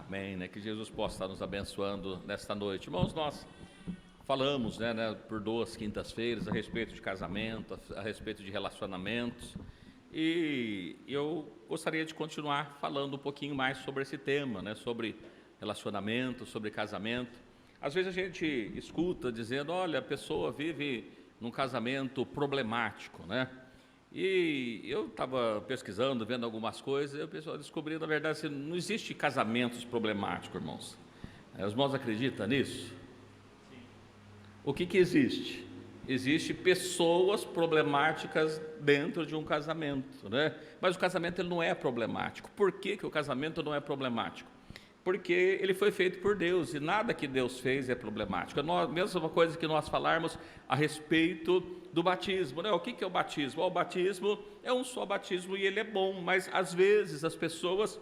Amém, né? Que Jesus possa estar nos abençoando nesta noite. Irmãos, nós falamos, por 2 quintas-feiras a respeito de casamento, a respeito de relacionamentos, e eu gostaria de continuar falando um pouquinho mais sobre esse tema, sobre relacionamento, sobre casamento. Às vezes a gente escuta dizendo, olha, a pessoa vive num casamento problemático, E eu estava pesquisando, vendo algumas coisas, e o pessoal descobriu, na verdade, que não existe casamentos problemáticos, irmãos. Os irmãos acreditam nisso? O que existe? Existe pessoas problemáticas dentro de um casamento, Mas o casamento ele não é problemático. Por que o casamento não é problemático? Porque ele foi feito por Deus e nada que Deus fez é problemático. A mesma coisa que nós falarmos a respeito do batismo, O que é o batismo? O batismo é um só batismo e ele é bom, mas às vezes as pessoas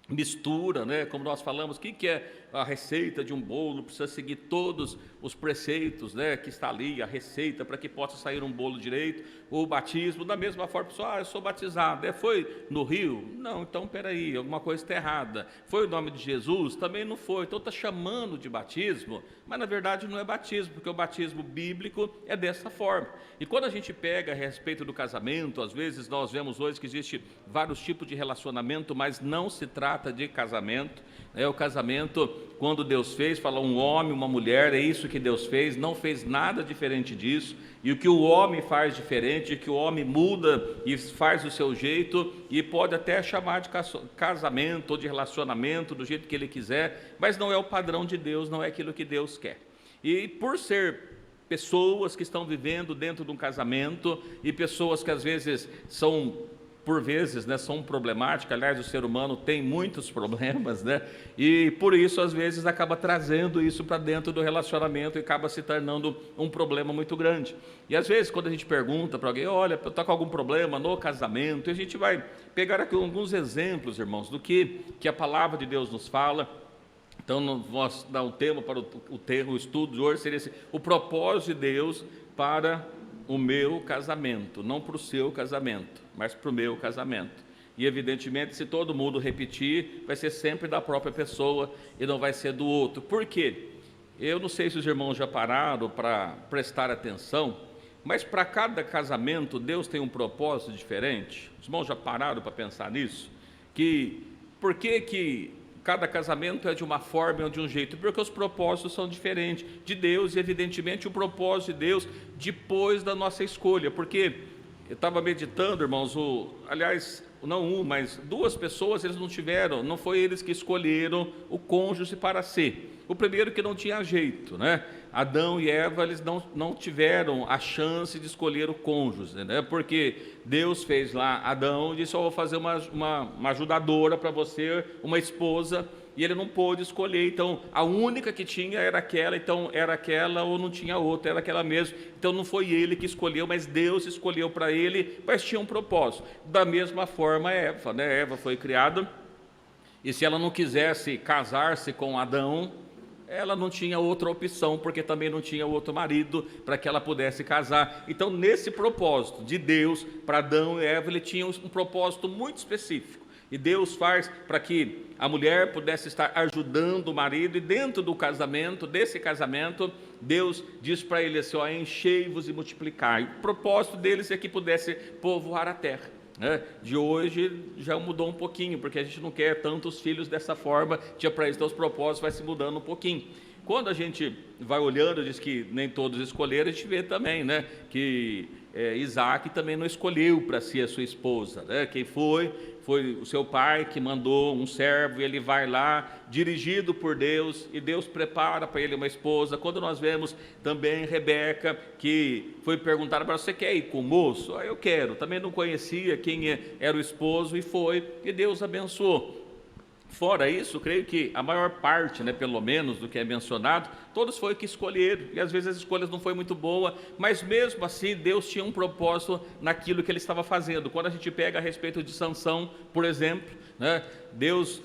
misturam, como nós falamos, o que é a receita de um bolo, precisa seguir todos os preceitos, que está ali, a receita para que possa sair um bolo direito. O batismo, da mesma forma, pessoal, eu sou batizado, foi no rio? Não, então peraí, alguma coisa está errada. Foi o nome de Jesus? Também não foi, então está chamando de batismo, mas na verdade não é batismo, porque o batismo bíblico é dessa forma. E quando a gente pega a respeito do casamento, às vezes nós vemos hoje que existe vários tipos de relacionamento, mas não se trata de casamento. O casamento, quando Deus fez, fala um homem, uma mulher, é isso que Deus fez, não fez nada diferente disso, e o que o homem faz diferente, que o homem muda e faz do seu jeito, e pode até chamar de casamento ou de relacionamento, do jeito que ele quiser, mas não é o padrão de Deus, não é aquilo que Deus quer. E por ser pessoas que estão vivendo dentro de um casamento, e pessoas que às vezes por vezes, são problemáticas. Aliás, o ser humano tem muitos problemas, E por isso, às vezes, acaba trazendo isso para dentro do relacionamento e acaba se tornando um problema muito grande. E às vezes, quando a gente pergunta para alguém, olha, eu estou com algum problema no casamento, e a gente vai pegar aqui alguns exemplos, irmãos, do que a palavra de Deus nos fala. Então, vamos dar um tema para o estudo de hoje, seria o propósito de Deus para o meu casamento, não para o seu casamento, mas para o meu casamento. E evidentemente, se todo mundo repetir, vai ser sempre da própria pessoa e não vai ser do outro. Por quê? Eu não sei se os irmãos já pararam para prestar atenção, mas para cada casamento Deus tem um propósito diferente. Os irmãos já pararam para pensar nisso? Por que cada casamento é de uma forma ou de um jeito? Porque os propósitos são diferentes de Deus, e evidentemente o propósito de Deus depois da nossa escolha. Porque eu estava meditando, irmãos, mas 2 pessoas não foi eles que escolheram o cônjuge para ser. O primeiro que não tinha jeito, Adão e Eva, eles não tiveram a chance de escolher o cônjuge, Porque Deus fez lá Adão e disse, eu vou fazer uma ajudadora para você, uma esposa, e ele não pôde escolher. Então a única que tinha era aquela, então era aquela ou não tinha outra, era aquela mesmo. Então não foi ele que escolheu, mas Deus escolheu para ele, mas tinha um propósito. Da mesma forma Eva, Eva foi criada, e se ela não quisesse casar-se com Adão, ela não tinha outra opção, porque também não tinha outro marido para que ela pudesse casar. Então, nesse propósito de Deus para Adão e Eva, ele tinha um propósito muito específico. E Deus faz para que a mulher pudesse estar ajudando o marido, e dentro do casamento, desse casamento, Deus diz para ele assim, enchei-vos e multiplicai. O propósito deles é que pudesse povoar a terra. De hoje já mudou um pouquinho, porque a gente não quer tantos filhos dessa forma, tinha para isso, então os propósitos vai se mudando um pouquinho. Quando a gente vai olhando, diz que nem todos escolheram, a gente vê também, que Isaac também não escolheu para si a sua esposa, Quem foi o seu pai que mandou um servo, e ele vai lá, dirigido por Deus, e Deus prepara para ele uma esposa. Quando nós vemos também Rebeca, que foi perguntada para você quer ir com o moço? Eu quero, também não conhecia quem era o esposo, e foi, e Deus abençoou. Fora isso, creio que a maior parte, pelo menos do que é mencionado, todos foi que escolheram, e às vezes as escolhas não foi muito boa, mas mesmo assim Deus tinha um propósito naquilo que ele estava fazendo. Quando a gente pega a respeito de Sansão, por exemplo, Deus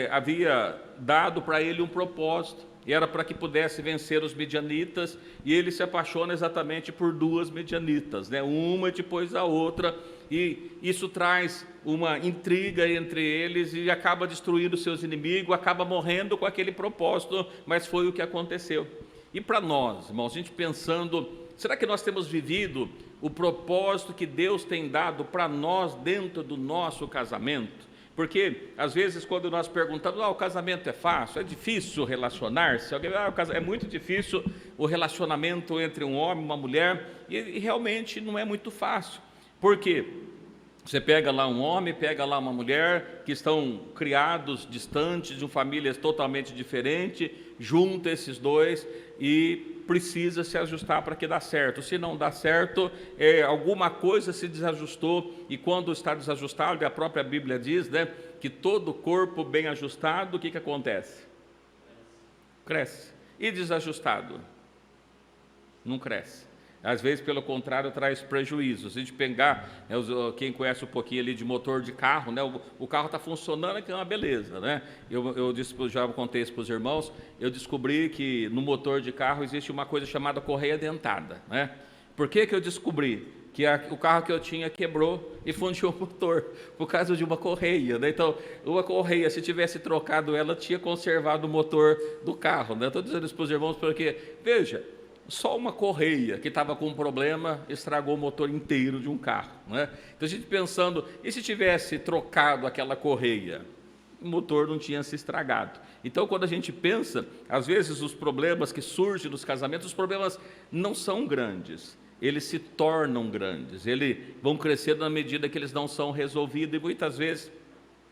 havia dado para ele um propósito, e era para que pudesse vencer os midianitas, e ele se apaixona exatamente por duas midianitas, né? Uma depois da outra, e isso traz uma intriga entre eles e acaba destruindo seus inimigos, acaba morrendo com aquele propósito, mas foi o que aconteceu. E para nós, irmãos, a gente pensando, será que nós temos vivido o propósito que Deus tem dado para nós dentro do nosso casamento? Porque, às vezes, quando nós perguntamos, o casamento é fácil, é difícil relacionar-se, alguém é muito difícil o relacionamento entre um homem e uma mulher, e realmente não é muito fácil. Por quê? Você pega lá um homem, pega lá uma mulher, que estão criados distantes, de famílias totalmente diferentes, junta esses dois e precisa se ajustar para que dê certo. Se não dá certo, alguma coisa se desajustou, e quando está desajustado, a própria Bíblia diz, né, que todo corpo bem ajustado, o que acontece? Cresce. E desajustado? Não cresce. Às vezes, pelo contrário, traz prejuízos. Se a gente pegar, quem conhece um pouquinho ali de motor de carro, né, o carro está funcionando, que é uma beleza, né? Eu já contei isso para os irmãos, eu descobri que no motor de carro existe uma coisa chamada correia dentada, né? Por que eu descobri? Que o carro que eu tinha quebrou e fundiu o motor, por causa de uma correia, né? Então, uma correia, se tivesse trocado ela, tinha conservado o motor do carro, né? Estou dizendo isso para os irmãos porque, veja, só uma correia que estava com um problema estragou o motor inteiro de um carro, né? Então a gente pensando, e se tivesse trocado aquela correia? O motor não tinha se estragado. Então, quando a gente pensa, às vezes os problemas que surgem nos casamentos, os problemas não são grandes, eles se tornam grandes, eles vão crescendo na medida que eles não são resolvidos, e muitas vezes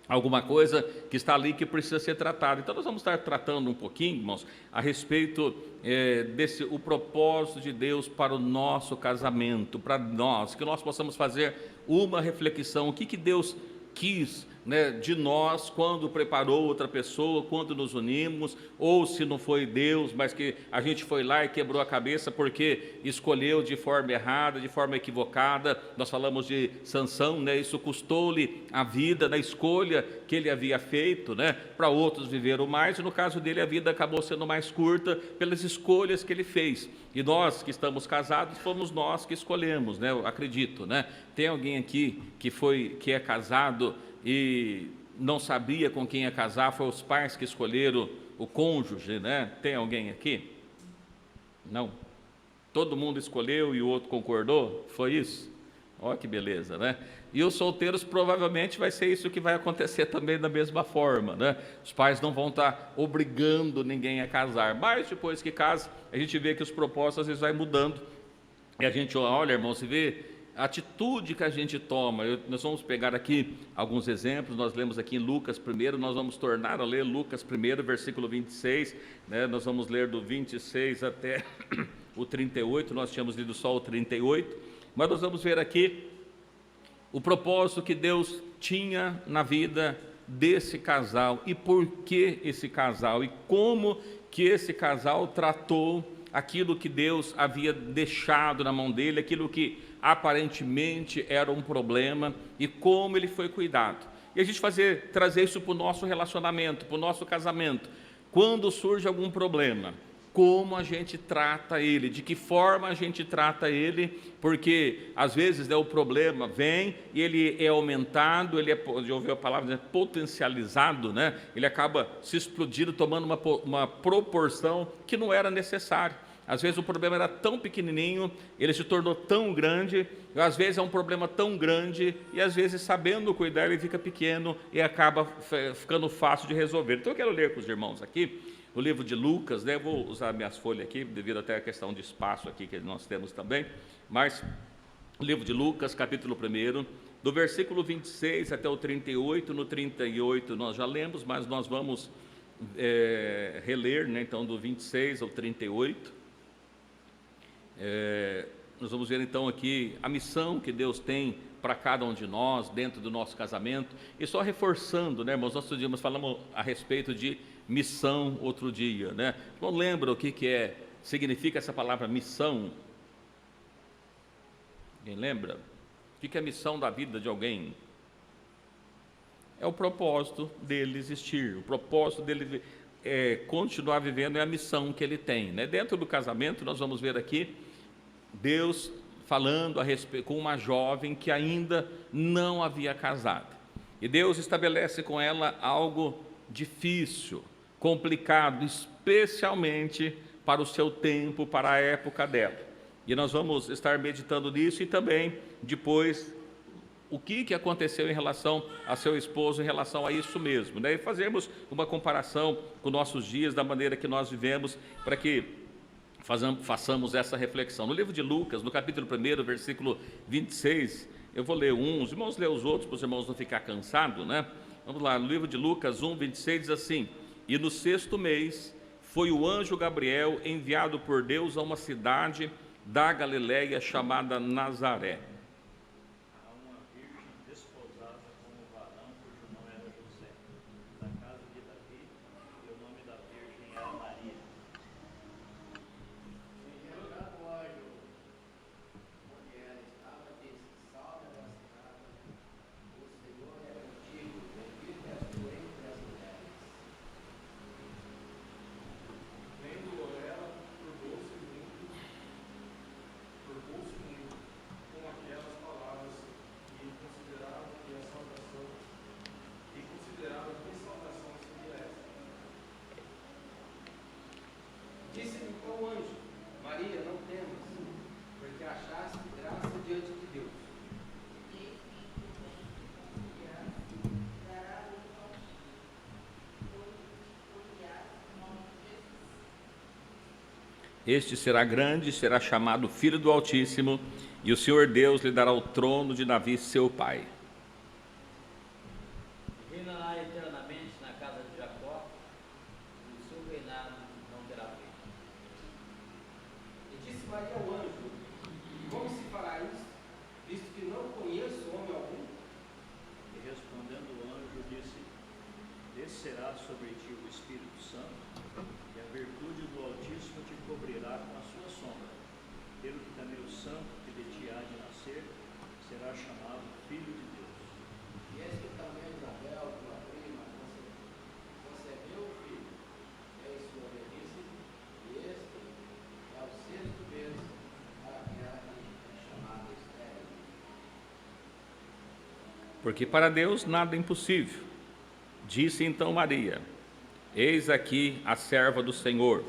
alguma coisa que está ali que precisa ser tratada. Então nós vamos estar tratando um pouquinho, irmãos, a respeito o propósito de Deus para o nosso casamento, para nós, que nós possamos fazer uma reflexão, o que Deus quis, né, de nós quando preparou outra pessoa, quando nos unimos, ou se não foi Deus, mas que a gente foi lá e quebrou a cabeça porque escolheu de forma errada, de forma equivocada. Nós falamos de Sansão, né, isso custou-lhe a vida na escolha que ele havia feito, né? Para outros viveram mais, e no caso dele a vida acabou sendo mais curta pelas escolhas que ele fez. E nós que estamos casados, fomos nós que escolhemos, né? Eu acredito, né? Tem alguém aqui que é casado e não sabia com quem ia casar, foi os pais que escolheram o cônjuge, né? Tem alguém aqui? Não? Todo mundo escolheu e o outro concordou? Foi isso? Olha que beleza, né? E os solteiros provavelmente vai ser isso que vai acontecer também da mesma forma, né? Os pais não vão estar obrigando ninguém a casar, mas depois que casa, a gente vê que os propósitos às vezes vai mudando, e a gente olha, irmão, se vê a atitude que a gente toma. Nós vamos pegar aqui alguns exemplos, nós lemos aqui em Lucas primeiro, nós vamos tornar a ler Lucas primeiro, versículo 26, né? Nós vamos ler do 26 até o 38, nós tínhamos lido só o 38, mas nós vamos ver aqui o propósito que Deus tinha na vida desse casal, e por que esse casal, e como que esse casal tratou aquilo que Deus havia deixado na mão dele, aquilo que aparentemente era um problema, e como ele foi cuidado. E a gente trazer isso para o nosso relacionamento, para o nosso casamento. Quando surge algum problema, como a gente trata ele, de que forma a gente trata ele, porque às vezes o problema vem e ele é aumentado, ele já ouviu a palavra, potencializado, né? Ele acaba se explodindo, tomando uma proporção que não era necessária. Às vezes o problema era tão pequenininho, ele se tornou tão grande, às vezes é um problema tão grande, e às vezes sabendo cuidar ele fica pequeno e acaba ficando fácil de resolver. Então eu quero ler com os irmãos aqui o livro de Lucas, né? Eu vou usar minhas folhas aqui, devido até à questão de espaço aqui que nós temos também, mas o livro de Lucas, capítulo 1, do versículo 26 até o 38, no 38 nós já lemos, mas nós vamos reler, né? Então do 26 ao 38, nós vamos ver então aqui a missão que Deus tem para cada um de nós, dentro do nosso casamento, e só reforçando, né, irmãos, nós falamos a respeito de missão outro dia, né? Não lembra o que significa essa palavra missão? Quem lembra? O que é a missão da vida de alguém? É o propósito dele existir, o propósito dele. continuar vivendo é a missão que ele tem, né? Dentro do casamento, nós vamos ver aqui Deus falando a respeito com uma jovem que ainda não havia casado. E Deus estabelece com ela algo difícil, complicado, especialmente para o seu tempo, para a época dela. E nós vamos estar meditando nisso e também depois o que aconteceu em relação a seu esposo, em relação a isso mesmo, né? E fazemos uma comparação com nossos dias, da maneira que nós vivemos, para que façamos essa reflexão. No livro de Lucas, no capítulo 1, versículo 26, eu vou ler uns, irmãos, ler os outros, para os irmãos não ficar cansados, né? Vamos lá, no livro de Lucas 1, 26, diz assim: e no 6º mês foi o anjo Gabriel enviado por Deus a uma cidade da Galiléia chamada Nazaré. Disse-lhe então o anjo: Maria, não temas, porque achaste graça diante de Deus. Este será grande, será chamado Filho do Altíssimo, e o Senhor Deus lhe dará o trono de Davi, seu pai. Reinará eternamente na casa de Jacó, e o seu reinado não terá fim. E disse Maria ao anjo: como se fará isso, visto que não conheço homem algum? E respondendo o anjo, disse: descerá sobre ti o Espírito Santo, e a virtude do Altíssimo te cobrirá com a sua sombra. Pelo que também o santo que de ti há de nascer será chamado Filho de Deus. E eis que também Isabel, tua prima, concebeu o filho, em sua velhice, e este é o 6º mês para aquela que é chamada estéril. Porque para Deus nada é impossível. Disse então Maria: eis aqui a serva do Senhor,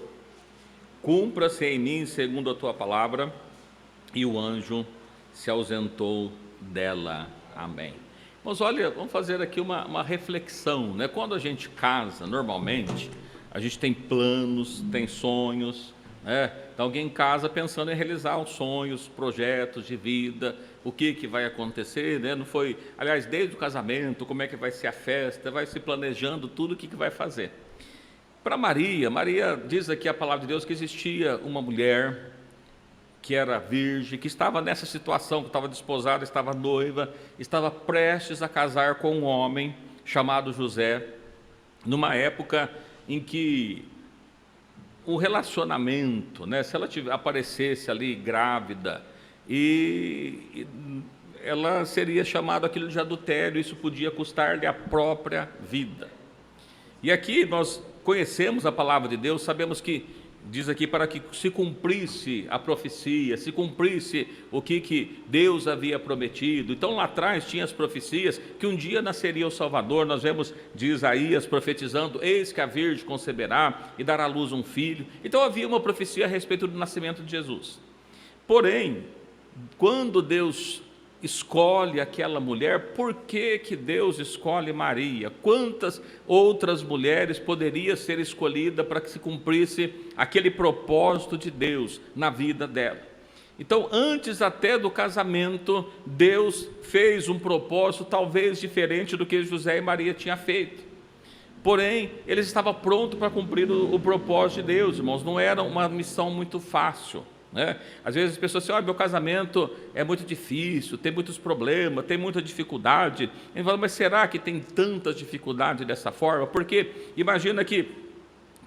cumpra-se em mim segundo a tua palavra. E o anjo se ausentou dela. Amém. Mas olha, vamos fazer aqui uma reflexão, né? Quando a gente casa, normalmente, a gente tem planos, tem sonhos, né? Então alguém casa pensando em realizar os sonhos, projetos de vida, o que vai acontecer, né? Não foi, aliás, desde o casamento, como é que vai ser a festa, vai se planejando tudo o que vai fazer. Para Maria diz aqui a palavra de Deus que existia uma mulher que era virgem, que estava nessa situação, que estava desposada, estava noiva, estava prestes a casar com um homem chamado José, numa época em que o relacionamento, né, se ela aparecesse ali grávida, e ela seria chamada aquilo de adultério, isso podia custar-lhe a própria vida. E aqui nós conhecemos a palavra de Deus, sabemos que diz aqui para que se cumprisse a profecia, se cumprisse o que Deus havia prometido. Então lá atrás tinha as profecias que um dia nasceria o Salvador. Nós vemos de Isaías profetizando: eis que a virgem conceberá e dará à luz um filho. Então havia uma profecia a respeito do nascimento de Jesus. Porém, quando Deus escolhe aquela mulher, por que Deus escolhe Maria? Quantas outras mulheres poderia ser escolhida para que se cumprisse aquele propósito de Deus na vida dela? Então, antes até do casamento, Deus fez um propósito talvez diferente do que José e Maria tinham feito. Porém, eles estavam prontos para cumprir o propósito de Deus, irmãos. Não era uma missão muito fácil, né? Às vezes as pessoas dizem: meu casamento é muito difícil, tem muitos problemas, tem muita dificuldade. Ele fala: mas será que tem tantas dificuldades dessa forma? Porque imagina que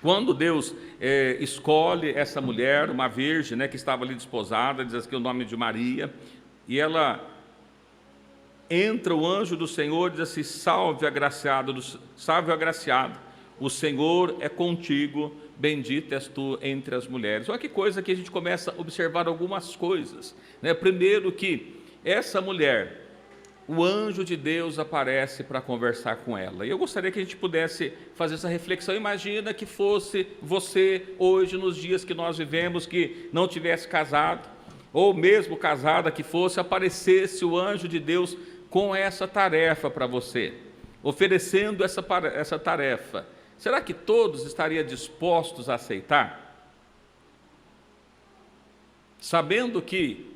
quando Deus escolhe essa mulher, uma virgem, né, que estava ali desposada, diz aqui o nome de Maria, e ela entra o anjo do Senhor e diz assim: salve agraciado, o Senhor é contigo, bendita és tu entre as mulheres. Olha que coisa que a gente começa a observar algumas coisas, né? Primeiro que essa mulher, o anjo de Deus aparece para conversar com ela. E eu gostaria que a gente pudesse fazer essa reflexão. Imagina que fosse você hoje, nos dias que nós vivemos, que não tivesse casado, ou mesmo casada que fosse, aparecesse o anjo de Deus com essa tarefa para você, oferecendo essa tarefa. Será que todos estariam dispostos a aceitar? Sabendo que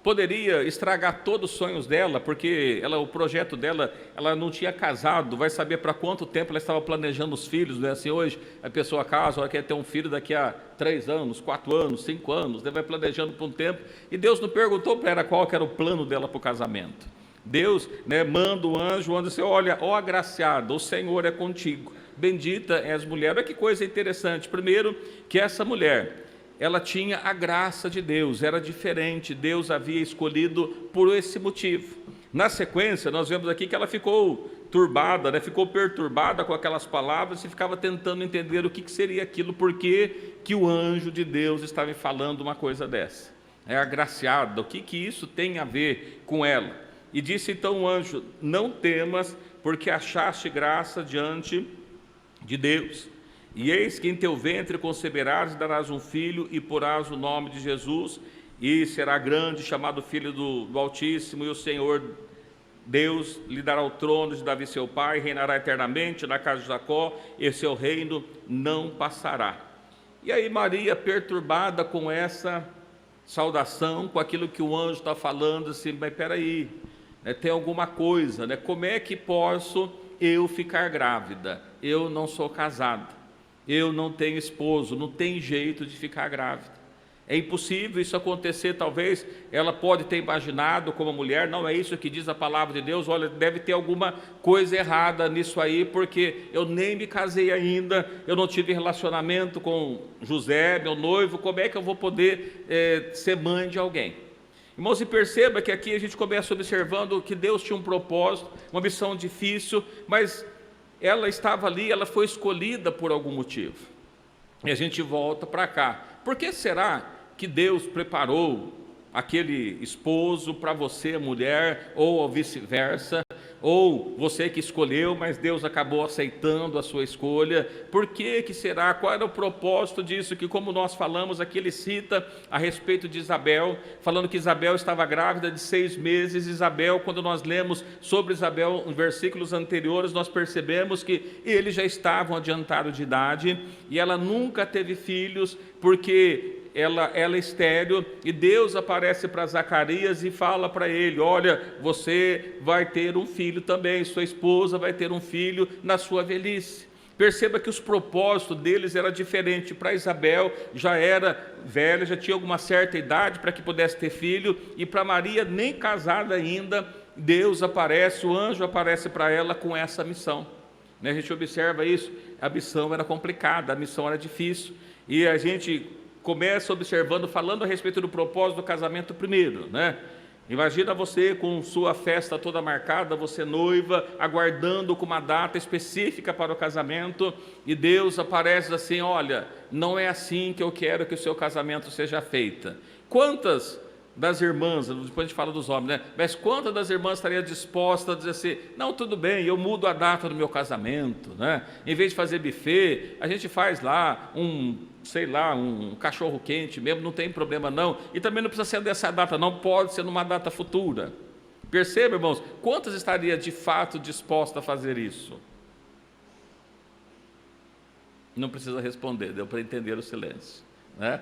poderia estragar todos os sonhos dela, porque o projeto dela, ela não tinha casado, vai saber para quanto tempo ela estava planejando os filhos, né? Assim, hoje a pessoa casa, ela quer ter um filho daqui a 3 anos, 4 anos, 5 anos, vai planejando por um tempo, e Deus não perguntou para ela qual que era o plano dela para o casamento. Deus, né, manda o anjo diz assim, olha, ó agraciada, o Senhor é contigo, bendita és as mulheres. Olha que coisa interessante. Primeiro, que essa mulher, ela tinha a graça de Deus, era diferente, Deus havia escolhido por esse motivo. Na sequência, nós vemos aqui que ela ficou turbada, né? Ficou perturbada com aquelas palavras e ficava tentando entender o que seria aquilo, porque que o anjo de Deus estava falando uma coisa dessa. É agraciada, o que isso tem a ver com ela? E disse então o anjo, não temas, porque achaste graça diante de Deus. E eis que em teu ventre conceberás e darás um filho, e porás o nome de Jesus, e será grande, chamado Filho do Altíssimo, e o Senhor Deus lhe dará o trono de Davi seu pai, reinará eternamente na casa de Jacó, e seu reino não passará. E aí Maria, perturbada com essa saudação, com aquilo que o anjo está falando, assim, mas peraí, tem alguma coisa, né? Como é que posso eu ficar grávida? Eu não sou casada, eu não tenho esposo, não tem jeito de ficar grávida. É impossível isso acontecer. Talvez ela pode ter imaginado como mulher, não é isso que diz a palavra de Deus, olha, deve ter alguma coisa errada nisso aí, porque eu nem me casei ainda, eu não tive relacionamento com José, meu noivo, como é que eu vou poder ser mãe de alguém? Irmãos, e perceba que aqui a gente começa observando que Deus tinha um propósito, uma missão difícil, mas ela estava ali, ela foi escolhida por algum motivo. E a gente volta para cá. Por que será que Deus preparou aquele esposo para você, mulher, ou vice-versa, ou você que escolheu, mas Deus acabou aceitando a sua escolha? Por que será? Qual era o propósito disso? Que, como nós falamos aqui, ele cita a respeito de Isabel, falando que Isabel estava grávida de 6 meses. Isabel, quando nós lemos sobre Isabel em versículos anteriores, nós percebemos que eles já estavam adiantados de idade, e ela nunca teve filhos, porque ela é estéril, e Deus aparece para Zacarias e fala para ele, olha, você vai ter um filho também, sua esposa vai ter um filho na sua velhice. Perceba que os propósitos deles eram diferentes. Para Isabel já era velha, já tinha alguma certa idade para que pudesse ter filho, e para Maria, nem casada ainda, Deus aparece, o anjo aparece para ela com essa missão. A gente observa isso, a missão era complicada, a missão era difícil, e a gente começa observando, falando a respeito do propósito do casamento primeiro, né? Imagina você com sua festa toda marcada, você noiva, aguardando com uma data específica para o casamento, e Deus aparece assim, olha, não é assim que eu quero que o seu casamento seja feito. Quantas das irmãs, depois a gente fala dos homens, né? Mas quantas das irmãs estariam dispostas a dizer assim, não, tudo bem, eu mudo a data do meu casamento, né? Em vez de fazer buffet, a gente faz lá um cachorro quente mesmo, não tem problema não, e também não precisa ser dessa data, não pode ser numa data futura. Perceba, irmãos, quantas estariam de fato dispostas a fazer isso? Não precisa responder, deu para entender o silêncio, né?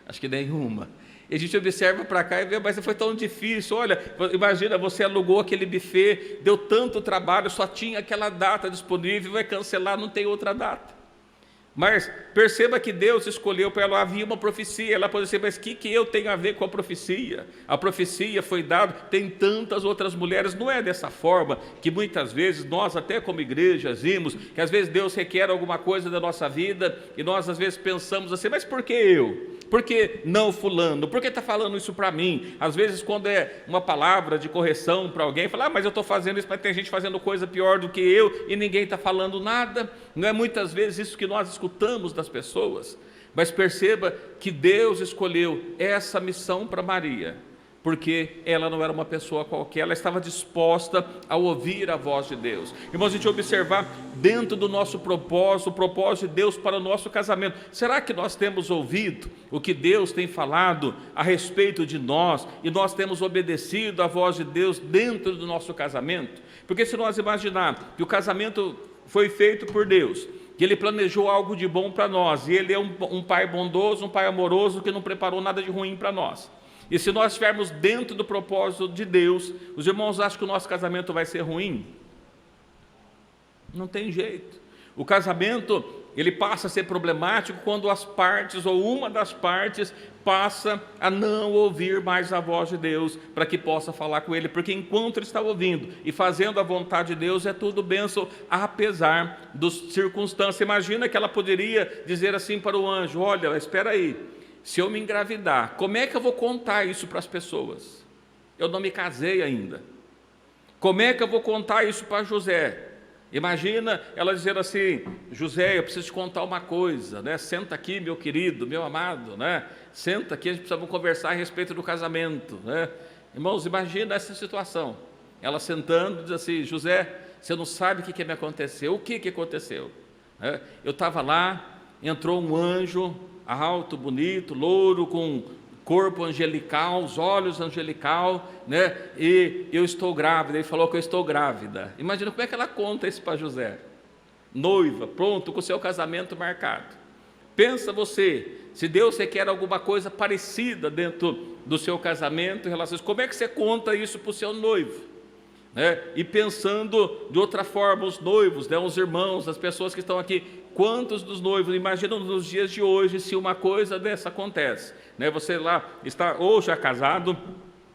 Acho que nenhuma. E a gente observa para cá e vê, mas foi tão difícil, olha, imagina, você alugou aquele buffet, deu tanto trabalho, só tinha aquela data disponível, vai cancelar, não tem outra data. Mas perceba que Deus escolheu para ela, havia uma profecia, ela pode dizer, mas o que eu tenho a ver com a profecia? A profecia foi dada, tem tantas outras mulheres, não é dessa forma que muitas vezes nós até como igreja vimos, que às vezes Deus requer alguma coisa da nossa vida, e nós às vezes pensamos assim, mas por que eu? Por que não fulano? Por que está falando isso para mim? Às vezes quando é uma palavra de correção para alguém, fala, mas eu estou fazendo isso, mas tem gente fazendo coisa pior do que eu, e ninguém está falando nada. Não é muitas vezes isso que nós escutamos das pessoas, mas perceba que Deus escolheu essa missão para Maria, porque ela não era uma pessoa qualquer, ela estava disposta a ouvir a voz de Deus. Irmãos, a gente observar dentro do nosso propósito, o propósito de Deus para o nosso casamento. Será que nós temos ouvido o que Deus tem falado a respeito de nós, e nós temos obedecido a voz de Deus dentro do nosso casamento? Porque se nós imaginarmos que o casamento foi feito por Deus, que Ele planejou algo de bom para nós, e Ele é um pai bondoso, um pai amoroso, que não preparou nada de ruim para nós. E se nós estivermos dentro do propósito de Deus, os irmãos acham que o nosso casamento vai ser ruim? Não tem jeito. O casamento, ele passa a ser problemático quando as partes, ou uma das partes, passa a não ouvir mais a voz de Deus, para que possa falar com Ele, porque enquanto ele está ouvindo e fazendo a vontade de Deus, é tudo bênção, apesar das circunstâncias. Imagina que ela poderia dizer assim para o anjo, olha, espera aí, se eu me engravidar, como é que eu vou contar isso para as pessoas? Eu não me casei ainda. Como é que eu vou contar isso para José? Imagina ela dizer assim, José, eu preciso te contar uma coisa, né? Senta aqui, meu querido, meu amado, né? Senta aqui, a gente precisa conversar a respeito do casamento, né? Irmãos, imagina essa situação. Ela sentando, diz assim, José, você não sabe o que me aconteceu. O que aconteceu? Eu estava lá, entrou um anjo, alto, bonito, louro, com corpo angelical, os olhos angelical, né? E eu estou grávida. Ele falou que eu estou grávida. Imagina como é que ela conta isso para José. Noiva, pronto, com o seu casamento marcado. Pensa você, se Deus requer alguma coisa parecida dentro do seu casamento, em relação a isso, como é que você conta isso para o seu noivo? E pensando de outra forma, os noivos, né, os irmãos, as pessoas que estão aqui, quantos dos noivos imaginam nos dias de hoje se uma coisa dessa acontece, né? Você lá está ou já casado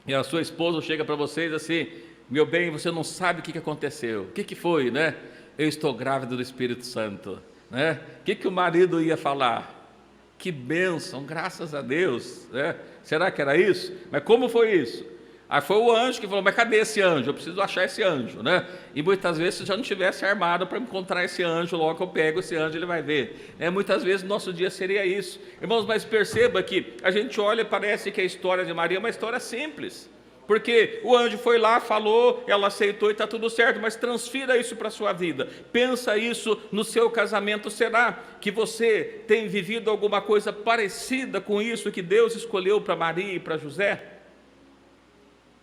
e a sua esposa chega para vocês assim, meu bem, você não sabe o que aconteceu, o que foi, né? Eu estou grávida do Espírito Santo, né? O que o marido ia falar? Que bênção, graças a Deus, né? Será que era isso? Mas como foi isso? Aí foi o anjo que falou, mas cadê esse anjo? Eu preciso achar esse anjo, né? E muitas vezes, se já não tivesse armado para encontrar esse anjo, logo que eu pego esse anjo, ele vai ver. Muitas vezes, no nosso dia seria isso. Irmãos, mas perceba que a gente olha e parece que a história de Maria é uma história simples. Porque o anjo foi lá, falou, ela aceitou e está tudo certo, mas transfira isso para a sua vida. Pensa isso no seu casamento. Será que você tem vivido alguma coisa parecida com isso que Deus escolheu para Maria e para José?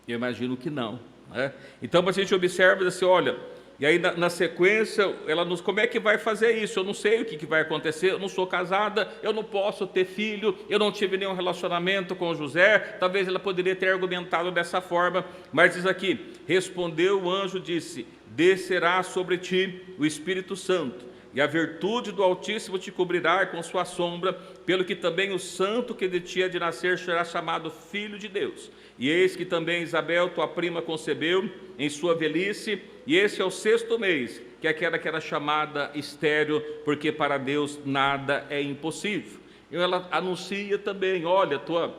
Eu imagino que não, né? Então a gente observa e diz assim, olha, e aí na sequência, ela nos, como é que vai fazer isso? Eu não sei o que vai acontecer, eu não sou casada, eu não posso ter filho, eu não tive nenhum relacionamento com José. Talvez ela poderia ter argumentado dessa forma, mas diz aqui, respondeu o anjo, disse, descerá sobre ti o Espírito Santo, e a virtude do Altíssimo te cobrirá com sua sombra, pelo que também o santo que de ti há de nascer será chamado Filho de Deus. E eis que também Isabel, tua prima, concebeu em sua velhice, e esse é o 6º mês, que é aquela que era chamada estéril, porque para Deus nada é impossível. E ela anuncia também, olha, tua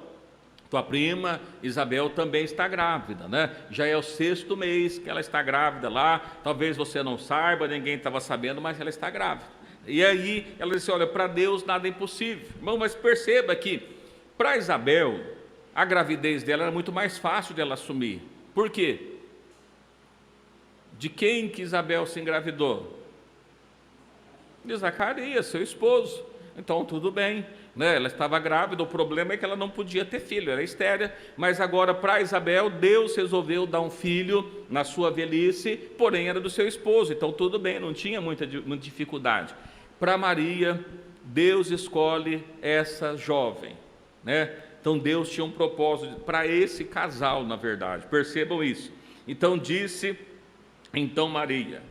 prima Isabel também está grávida, né? Já é o 6º mês que ela está grávida lá, talvez você não saiba, ninguém estava sabendo, mas ela está grávida. E aí ela disse, olha, para Deus nada é impossível. Irmão, mas perceba que para Isabel, a gravidez dela era muito mais fácil de ela assumir. Por quê? De quem que Isabel se engravidou? De Zacarias, seu esposo. Então tudo bem, né? Ela estava grávida, o problema é que ela não podia ter filho, era estéril, mas agora para Isabel, Deus resolveu dar um filho na sua velhice, porém era do seu esposo, então tudo bem, não tinha muita dificuldade. Para Maria, Deus escolhe essa jovem, né? Então Deus tinha um propósito para esse casal, na verdade, percebam isso. Então disse, então Maria,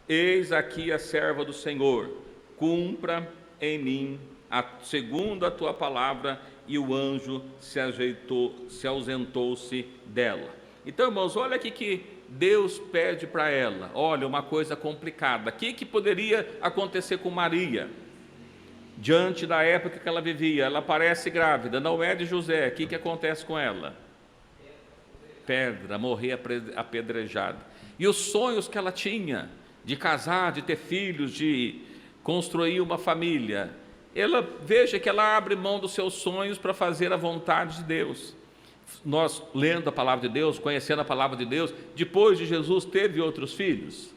eis aqui a serva do Senhor, cumpra em mim, segundo a tua palavra, e o anjo se ausentou-se dela. Então, irmãos, olha aqui que Deus pede para ela, olha, uma coisa complicada. O que poderia acontecer com Maria? Diante da época que ela vivia, ela parece grávida, não é de José. O que acontece com ela? Pedra, morrer apedrejada. E os sonhos que ela tinha de casar, de ter filhos, de construir uma família, veja que ela abre mão dos seus sonhos para fazer a vontade de Deus. Nós, lendo a palavra de Deus, conhecendo a palavra de Deus, depois de Jesus, teve outros filhos?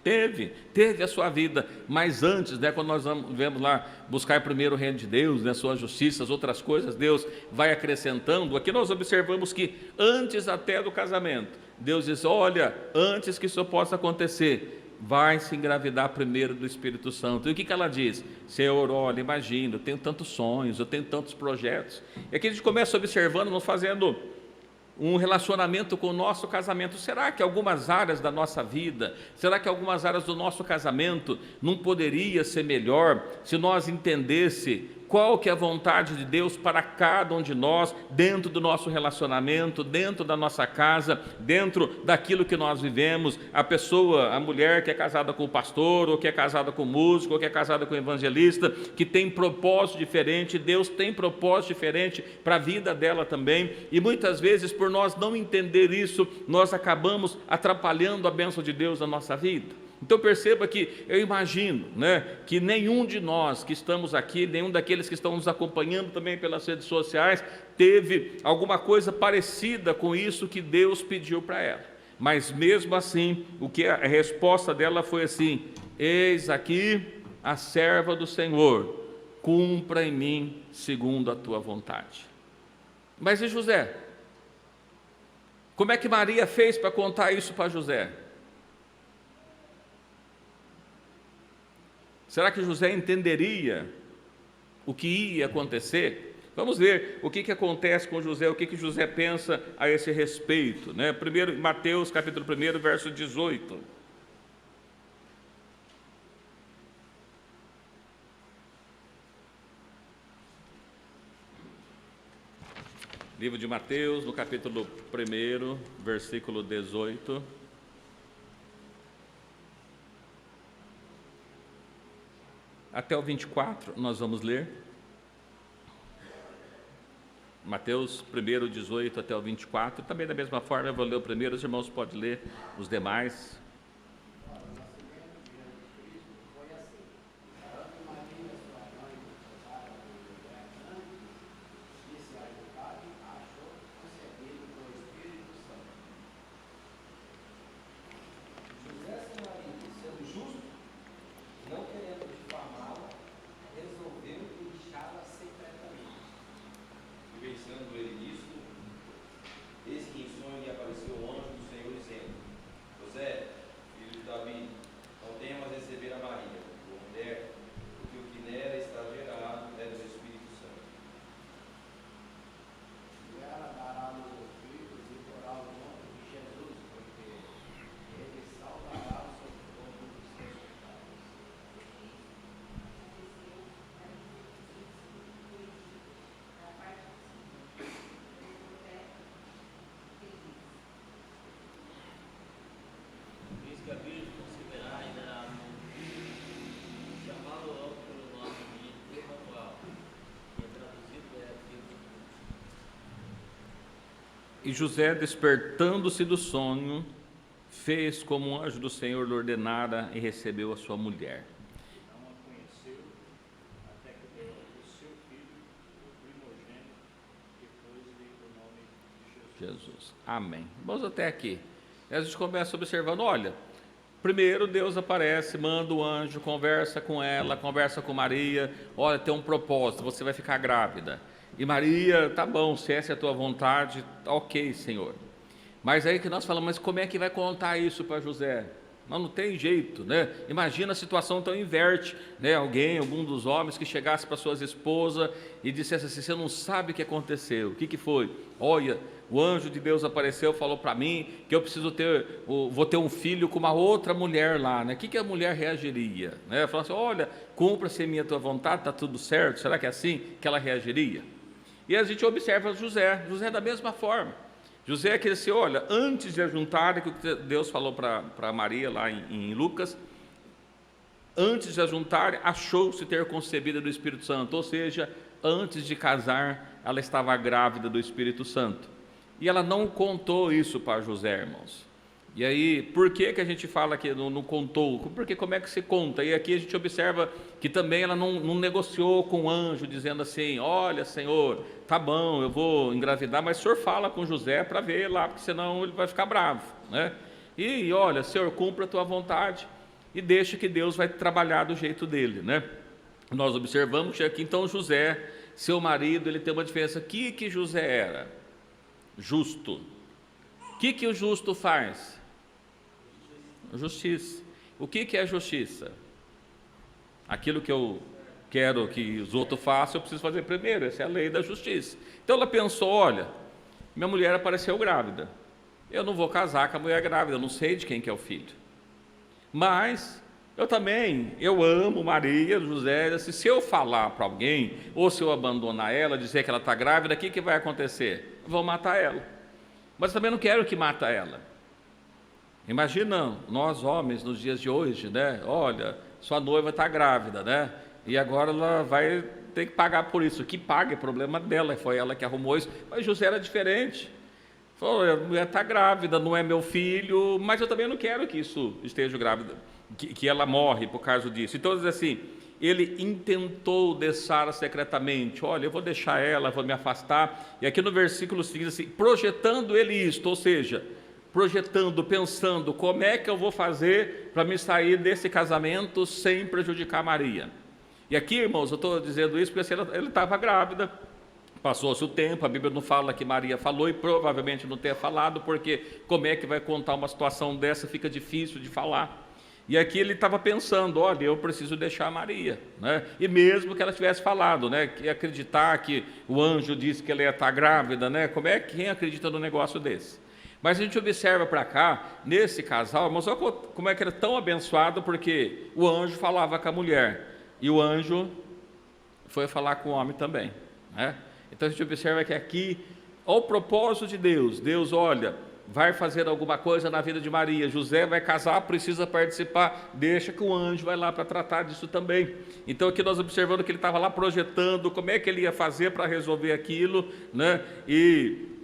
Teve a sua vida, mas antes, quando nós vamos lá buscar primeiro o reino de Deus, sua justiça, as outras coisas, Deus vai acrescentando. Aqui nós observamos que antes até do casamento, Deus diz, olha, antes que isso possa acontecer, vai se engravidar primeiro do Espírito Santo. E o que ela diz? Senhor, olha, imagina, eu tenho tantos sonhos, eu tenho tantos projetos. E aqui a gente começa observando, nos fazendo um relacionamento com o nosso casamento. Será que algumas áreas da nossa vida, será que algumas áreas do nosso casamento não poderia ser melhor se nós entendesse qual que é a vontade de Deus para cada um de nós, dentro do nosso relacionamento, dentro da nossa casa, dentro daquilo que nós vivemos? A mulher que é casada com o pastor, ou que é casada com o músico, ou que é casada com o evangelista, que tem propósito diferente, Deus tem propósito diferente para a vida dela também, e muitas vezes, por nós não entender isso, nós acabamos atrapalhando a bênção de Deus na nossa vida. Então perceba que eu imagino, que nenhum de nós que estamos aqui, nenhum daqueles que estão nos acompanhando também pelas redes sociais, teve alguma coisa parecida com isso que Deus pediu para ela. Mas mesmo assim, a resposta dela foi assim: eis aqui a serva do Senhor, cumpra em mim segundo a tua vontade. Mas e José? Como é que Maria fez para contar isso para José? Será que José entenderia o que ia acontecer? Vamos ver o que acontece com José, o que José pensa a esse respeito. Primeiro, Mateus capítulo 1, verso 18. Livro de Mateus, no capítulo 1, versículo 18. Até o 24, nós vamos ler. Mateus 1, 18 até o 24. Também da mesma forma, eu vou ler o primeiro, os irmãos podem ler os demais. E José, despertando-se do sonho, fez como um anjo do Senhor lhe ordenara e recebeu a sua mulher. Não a conheceu até que deu o seu filho, o primogênito, depois-lhe o nome de Jesus. Amém. Vamos até aqui. E a gente começa observando, olha, primeiro Deus aparece, manda o anjo, conversa com ela, conversa com Maria, olha, tem um propósito, você vai ficar grávida. E Maria, tá bom, se essa é a tua vontade, ok, Senhor. Mas aí que nós falamos, mas como é que vai contar isso para José? mas não tem jeito, né? Imagina a situação então inverte, né? Algum dos homens que chegasse para suas esposas e dissesse assim: você não sabe o que aconteceu, o que foi? Olha, o anjo de Deus apareceu, falou para mim que eu vou ter um filho com uma outra mulher lá, né? O que a mulher reagiria? Né? Falar assim: olha, cumpra-se a minha tua vontade, está tudo certo. Será que é assim que ela reagiria? E a gente observa José da mesma forma. José que disse: olha, antes de ajuntar, que Deus falou para Maria lá em Lucas, antes de ajuntar, achou-se ter concebido do Espírito Santo, ou seja, antes de casar, ela estava grávida do Espírito Santo. E ela não contou isso para José, irmãos. E aí, por que a gente fala que não contou? Porque como é que se conta? E aqui a gente observa que também ela não negociou com o anjo, dizendo assim: olha, Senhor, tá bom, eu vou engravidar, mas o Senhor fala com José para ver lá, porque senão ele vai ficar bravo, né? E olha, Senhor, cumpra a tua vontade e deixa que Deus vai trabalhar do jeito dele, né? Nós observamos que aqui então José, seu marido, ele tem uma diferença. O que José era? Justo. O que o justo faz? Justiça. O que é justiça? Aquilo que eu quero que os outros façam, eu preciso fazer primeiro. Essa é a lei da justiça. Então ela pensou: olha, minha mulher apareceu grávida, eu não vou casar com a mulher grávida, eu não sei de quem que é o filho, mas eu amo Maria, José. Se eu falar para alguém, ou se eu abandonar ela, dizer que ela está grávida, o que vai acontecer? Vão matar ela, mas também não quero que mata ela. Imagina nós homens nos dias de hoje, né? Olha, sua noiva está grávida, né? E agora ela vai ter que pagar por isso. Que pague, é problema dela, foi ela que arrumou isso. Mas José era diferente. Falou: a mulher está grávida, não é meu filho, mas eu também não quero que isso esteja grávida, que ela morre por causa disso. Então, diz assim, ele intentou deixar secretamente: olha, eu vou deixar ela, vou me afastar. E aqui no versículo seguinte, assim, projetando ele isto, ou seja, projetando, pensando, como é que eu vou fazer para me sair desse casamento sem prejudicar Maria. E aqui, irmãos, eu estou dizendo isso porque ele estava grávida, passou-se o tempo, a Bíblia não fala que Maria falou, e provavelmente não tenha falado, porque como é que vai contar uma situação dessa, fica difícil de falar. E aqui ele estava pensando: olha, eu preciso deixar Maria, né? E mesmo que ela tivesse falado, né, que acreditar que o anjo disse que ela ia estar grávida, né? Quem acredita num negócio desse? Mas a gente observa para cá, nesse casal, irmãos, olha como é que era tão abençoado, porque o anjo falava com a mulher, e o anjo foi falar com o homem também, né? Então a gente observa que aqui, ao propósito de Deus, olha, vai fazer alguma coisa na vida de Maria, José vai casar, precisa participar, deixa que o anjo vai lá para tratar disso também. Então aqui nós observando que ele estava lá projetando como é que ele ia fazer para resolver aquilo, né? E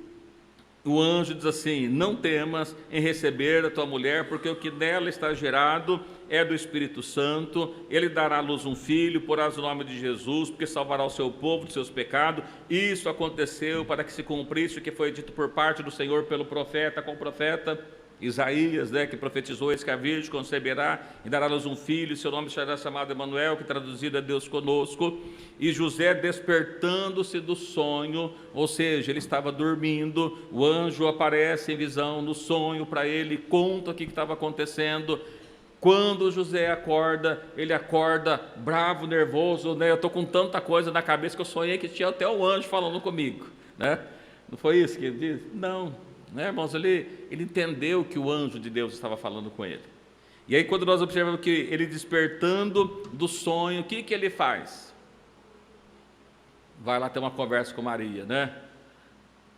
o anjo diz assim: não temas em receber a tua mulher, porque o que nela está gerado é do Espírito Santo. Ele dará à luz um filho, porás o nome de Jesus, porque salvará o seu povo dos seus pecados. Isso aconteceu para que se cumprisse o que foi dito por parte do Senhor pelo profeta, com o profeta Isaías, né, que profetizou: eis que a virgem conceberá e dará à luz um filho, seu nome será chamado Emanuel, que traduzido é Deus conosco. E José, despertando-se do sonho, ou seja, ele estava dormindo, o anjo aparece em visão no sonho para ele, conta o que estava acontecendo. Quando José acorda, ele acorda bravo, nervoso, né? Eu estou com tanta coisa na cabeça que eu sonhei que tinha até o anjo falando comigo, né? Não foi isso que ele disse? Não, né, irmãos? Ele entendeu que o anjo de Deus estava falando com ele. E aí, quando nós observamos que ele despertando do sonho, o que ele faz? Vai lá ter uma conversa com Maria, né?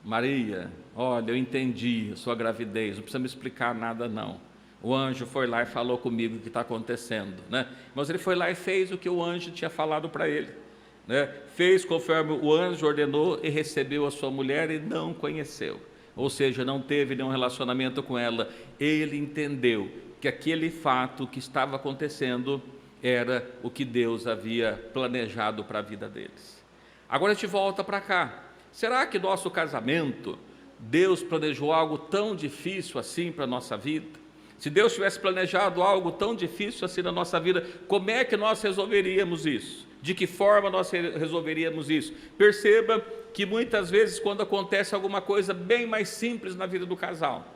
Maria, olha, eu entendi a sua gravidez, não precisa me explicar nada não. O anjo foi lá e falou comigo o que está acontecendo, né? Mas ele foi lá e fez o que o anjo tinha falado para ele, né? Fez conforme o anjo ordenou e recebeu a sua mulher e não conheceu, ou seja, não teve nenhum relacionamento com ela. Ele entendeu que aquele fato que estava acontecendo era o que Deus havia planejado para a vida deles. Agora a gente volta para cá. Será que nosso casamento, Deus planejou algo tão difícil assim para a nossa vida? Se Deus tivesse planejado algo tão difícil assim na nossa vida, como é que nós resolveríamos isso? De que forma nós resolveríamos isso? Perceba que muitas vezes, quando acontece alguma coisa bem mais simples na vida do casal,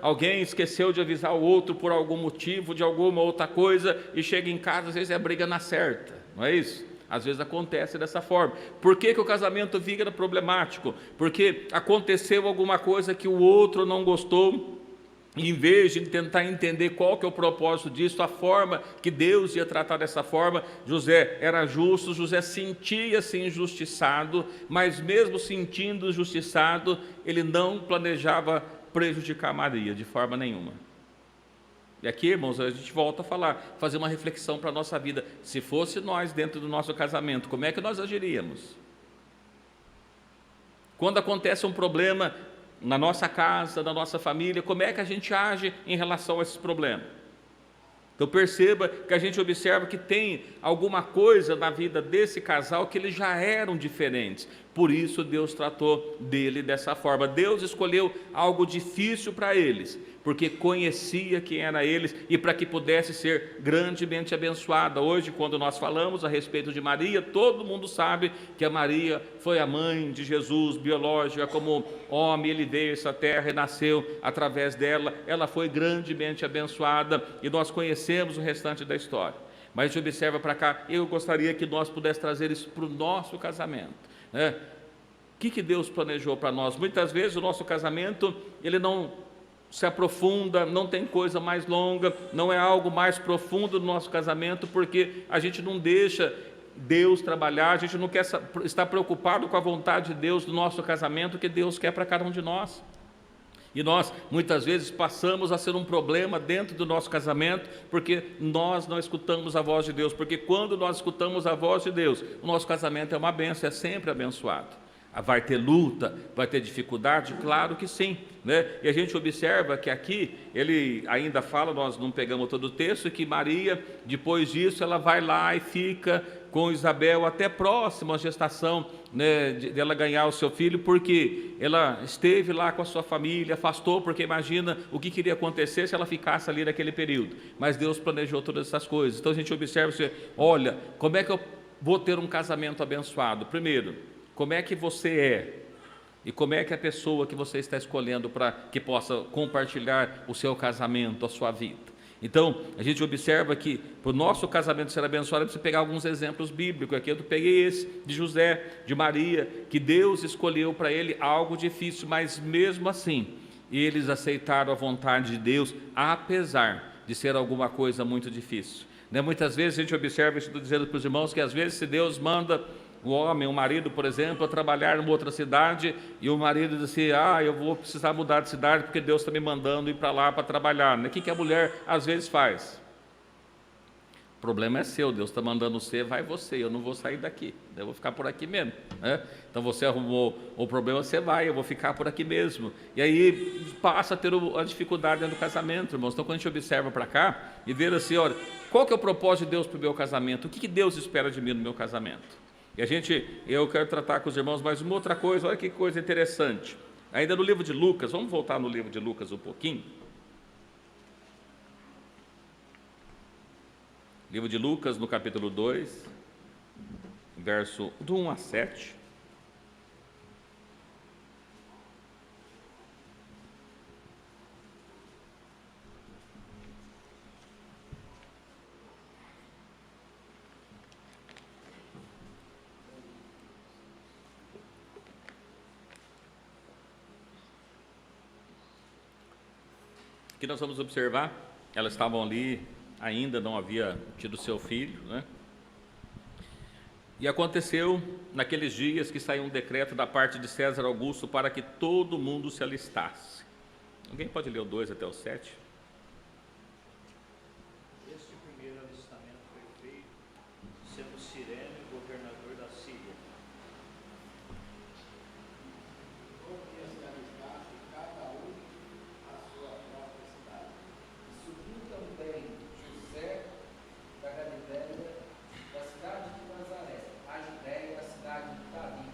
Alguém esqueceu de avisar o outro por algum motivo, de alguma outra coisa, e chega em casa, às vezes é a briga na certa, não é isso? Às vezes acontece dessa forma. Por que o casamento fica problemático? Porque aconteceu alguma coisa que o outro não gostou, e em vez de tentar entender qual que é o propósito disso, a forma que Deus ia tratar dessa forma, José era justo, José sentia-se injustiçado, mas mesmo sentindo injustiçado, ele não planejava prejudicar Maria de forma nenhuma. E aqui, irmãos, a gente volta a falar, fazer uma reflexão para a nossa vida. Se fosse nós dentro do nosso casamento, como é que nós agiríamos? Quando acontece um problema na nossa casa, na nossa família, como é que a gente age em relação a esses problemas? Então perceba que a gente observa que tem alguma coisa na vida desse casal que eles já eram diferentes. Por isso Deus tratou dele dessa forma. Deus escolheu algo difícil para eles, porque conhecia quem era eles e para que pudesse ser grandemente abençoada. Hoje, quando nós falamos a respeito de Maria, todo mundo sabe que a Maria foi a mãe de Jesus, biológica, como homem, ele veio a essa terra e nasceu através dela. Ela foi grandemente abençoada e nós conhecemos o restante da história. Mas a gente observa para cá, eu gostaria que nós pudéssemos trazer isso para o nosso casamento. O que Deus planejou para nós? Muitas vezes o nosso casamento, ele não se aprofunda, não tem coisa mais longa, não é algo mais profundo do nosso casamento, porque a gente não deixa Deus trabalhar, a gente não quer estar preocupado com a vontade de Deus do nosso casamento, que Deus quer para cada um de nós. E nós, muitas vezes, passamos a ser um problema dentro do nosso casamento, porque nós não escutamos a voz de Deus, porque quando nós escutamos a voz de Deus, o nosso casamento é uma bênção, é sempre abençoado. Vai ter luta, vai ter dificuldade? Claro que sim, né? E a gente observa que aqui, ele ainda fala, nós não pegamos todo o texto, que Maria, depois disso, ela vai lá e fica com Isabel até próximo à gestação, né, dela ganhar o seu filho, porque ela esteve lá com a sua família, afastou, porque imagina o que queria acontecer se ela ficasse ali naquele período. Mas Deus planejou todas essas coisas. Então a gente observa, olha, como é que eu vou ter um casamento abençoado? Primeiro, como é que você é e como é que a pessoa que você está escolhendo para que possa compartilhar o seu casamento, a sua vida. Então, a gente observa que para o nosso casamento ser abençoado, precisa pegar alguns exemplos bíblicos. Aqui eu peguei esse de José, de Maria, que Deus escolheu para ele algo difícil, mas mesmo assim, eles aceitaram a vontade de Deus, apesar de ser alguma coisa muito difícil. Muitas vezes a gente observa, estou dizendo para os irmãos, que às vezes se Deus manda o homem, o marido, por exemplo, a trabalhar em outra cidade, e o marido diz assim, eu vou precisar mudar de cidade porque Deus está me mandando ir para lá para trabalhar. O que a mulher às vezes faz? O problema é seu, Deus está mandando você, vai você, eu não vou sair daqui, eu vou ficar por aqui mesmo, né? Então você arrumou o problema, você vai, eu vou ficar por aqui mesmo. E aí passa a ter a dificuldade dentro do casamento, irmãos. Então quando a gente observa para cá e vê assim, olha, qual que é o propósito de Deus para o meu casamento? O que Deus espera de mim no meu casamento? E eu quero tratar com os irmãos mais uma outra coisa, olha que coisa interessante. Ainda no livro de Lucas, vamos voltar no livro de Lucas um pouquinho. Livro de Lucas, no capítulo 2, verso do 1 a 7. Que nós vamos observar, elas estavam ali, ainda não havia tido seu filho, né? E aconteceu naqueles dias que saiu um decreto da parte de César Augusto para que todo mundo se alistasse. Alguém pode ler o 2 até o 7? Este primeiro alistamento foi feito, sendo Cirene governador da Síria. Cada um a sua própria cidade. E subiu também José da Galiléia, da cidade de Nazaré, a Judéia, a cidade de Davi,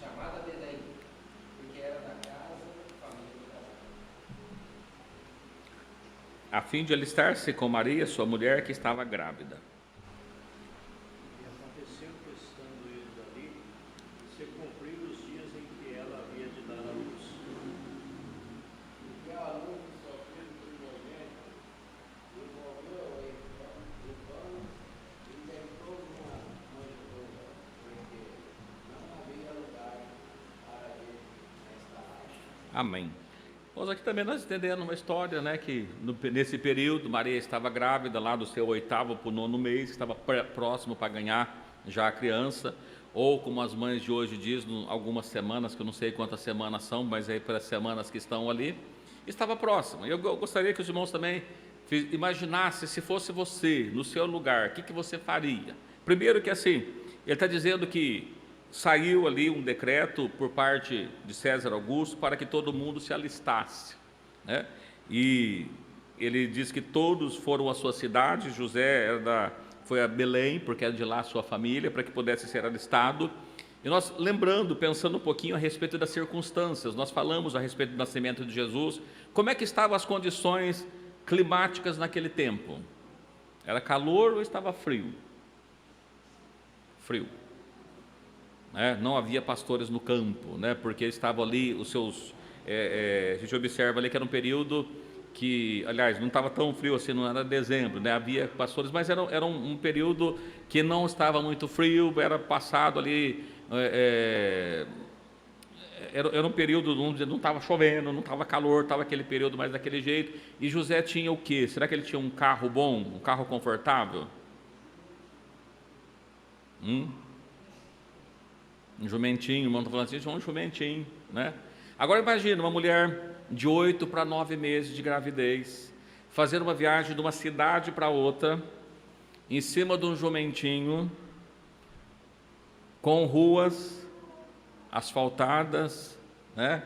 chamada Belém, porque era da casa da família de Davi. A fim de alistar-se com Maria, sua mulher, que estava grávida. E aconteceu que, estando eles ali, se cumpriram os dias em que ela havia de dar à luz. E ao luz Amém. Nós aqui também nós entendemos uma história, né, que nesse período Maria estava grávida lá do seu 8º para o 9º mês, estava próximo para ganhar já a criança, ou como as mães de hoje dizem, algumas semanas, que eu não sei quantas semanas são, mas aí para as semanas que estão ali, estava próximo. Eu gostaria que os irmãos também imaginassem, se fosse você, no seu lugar, o que você faria? Primeiro que assim, ele está dizendo que saiu ali um decreto por parte de César Augusto para que todo mundo se alistasse, né? E ele diz que todos foram à sua cidade. José foi a Belém, porque era de lá a sua família, para que pudesse ser alistado. E nós, lembrando, pensando um pouquinho a respeito das circunstâncias, nós falamos a respeito do nascimento de Jesus, como é que estavam as condições climáticas naquele tempo? Era calor ou estava frio? Frio. Não havia pastores no campo, né, porque estavam ali os seus... a gente observa ali que era um período que, aliás, não estava tão frio assim, não era dezembro, né, havia pastores, mas era um período que não estava muito frio, era passado ali, era um período onde não estava chovendo, não estava calor, estava aquele período mais daquele jeito. E José tinha o quê? Será que ele tinha um carro bom, um carro confortável? Um jumentinho, o irmão está falando assim, um jumentinho, né? Agora imagina uma mulher de 8 para 9 meses de gravidez, fazendo uma viagem de uma cidade para outra, em cima de um jumentinho, com ruas asfaltadas, né?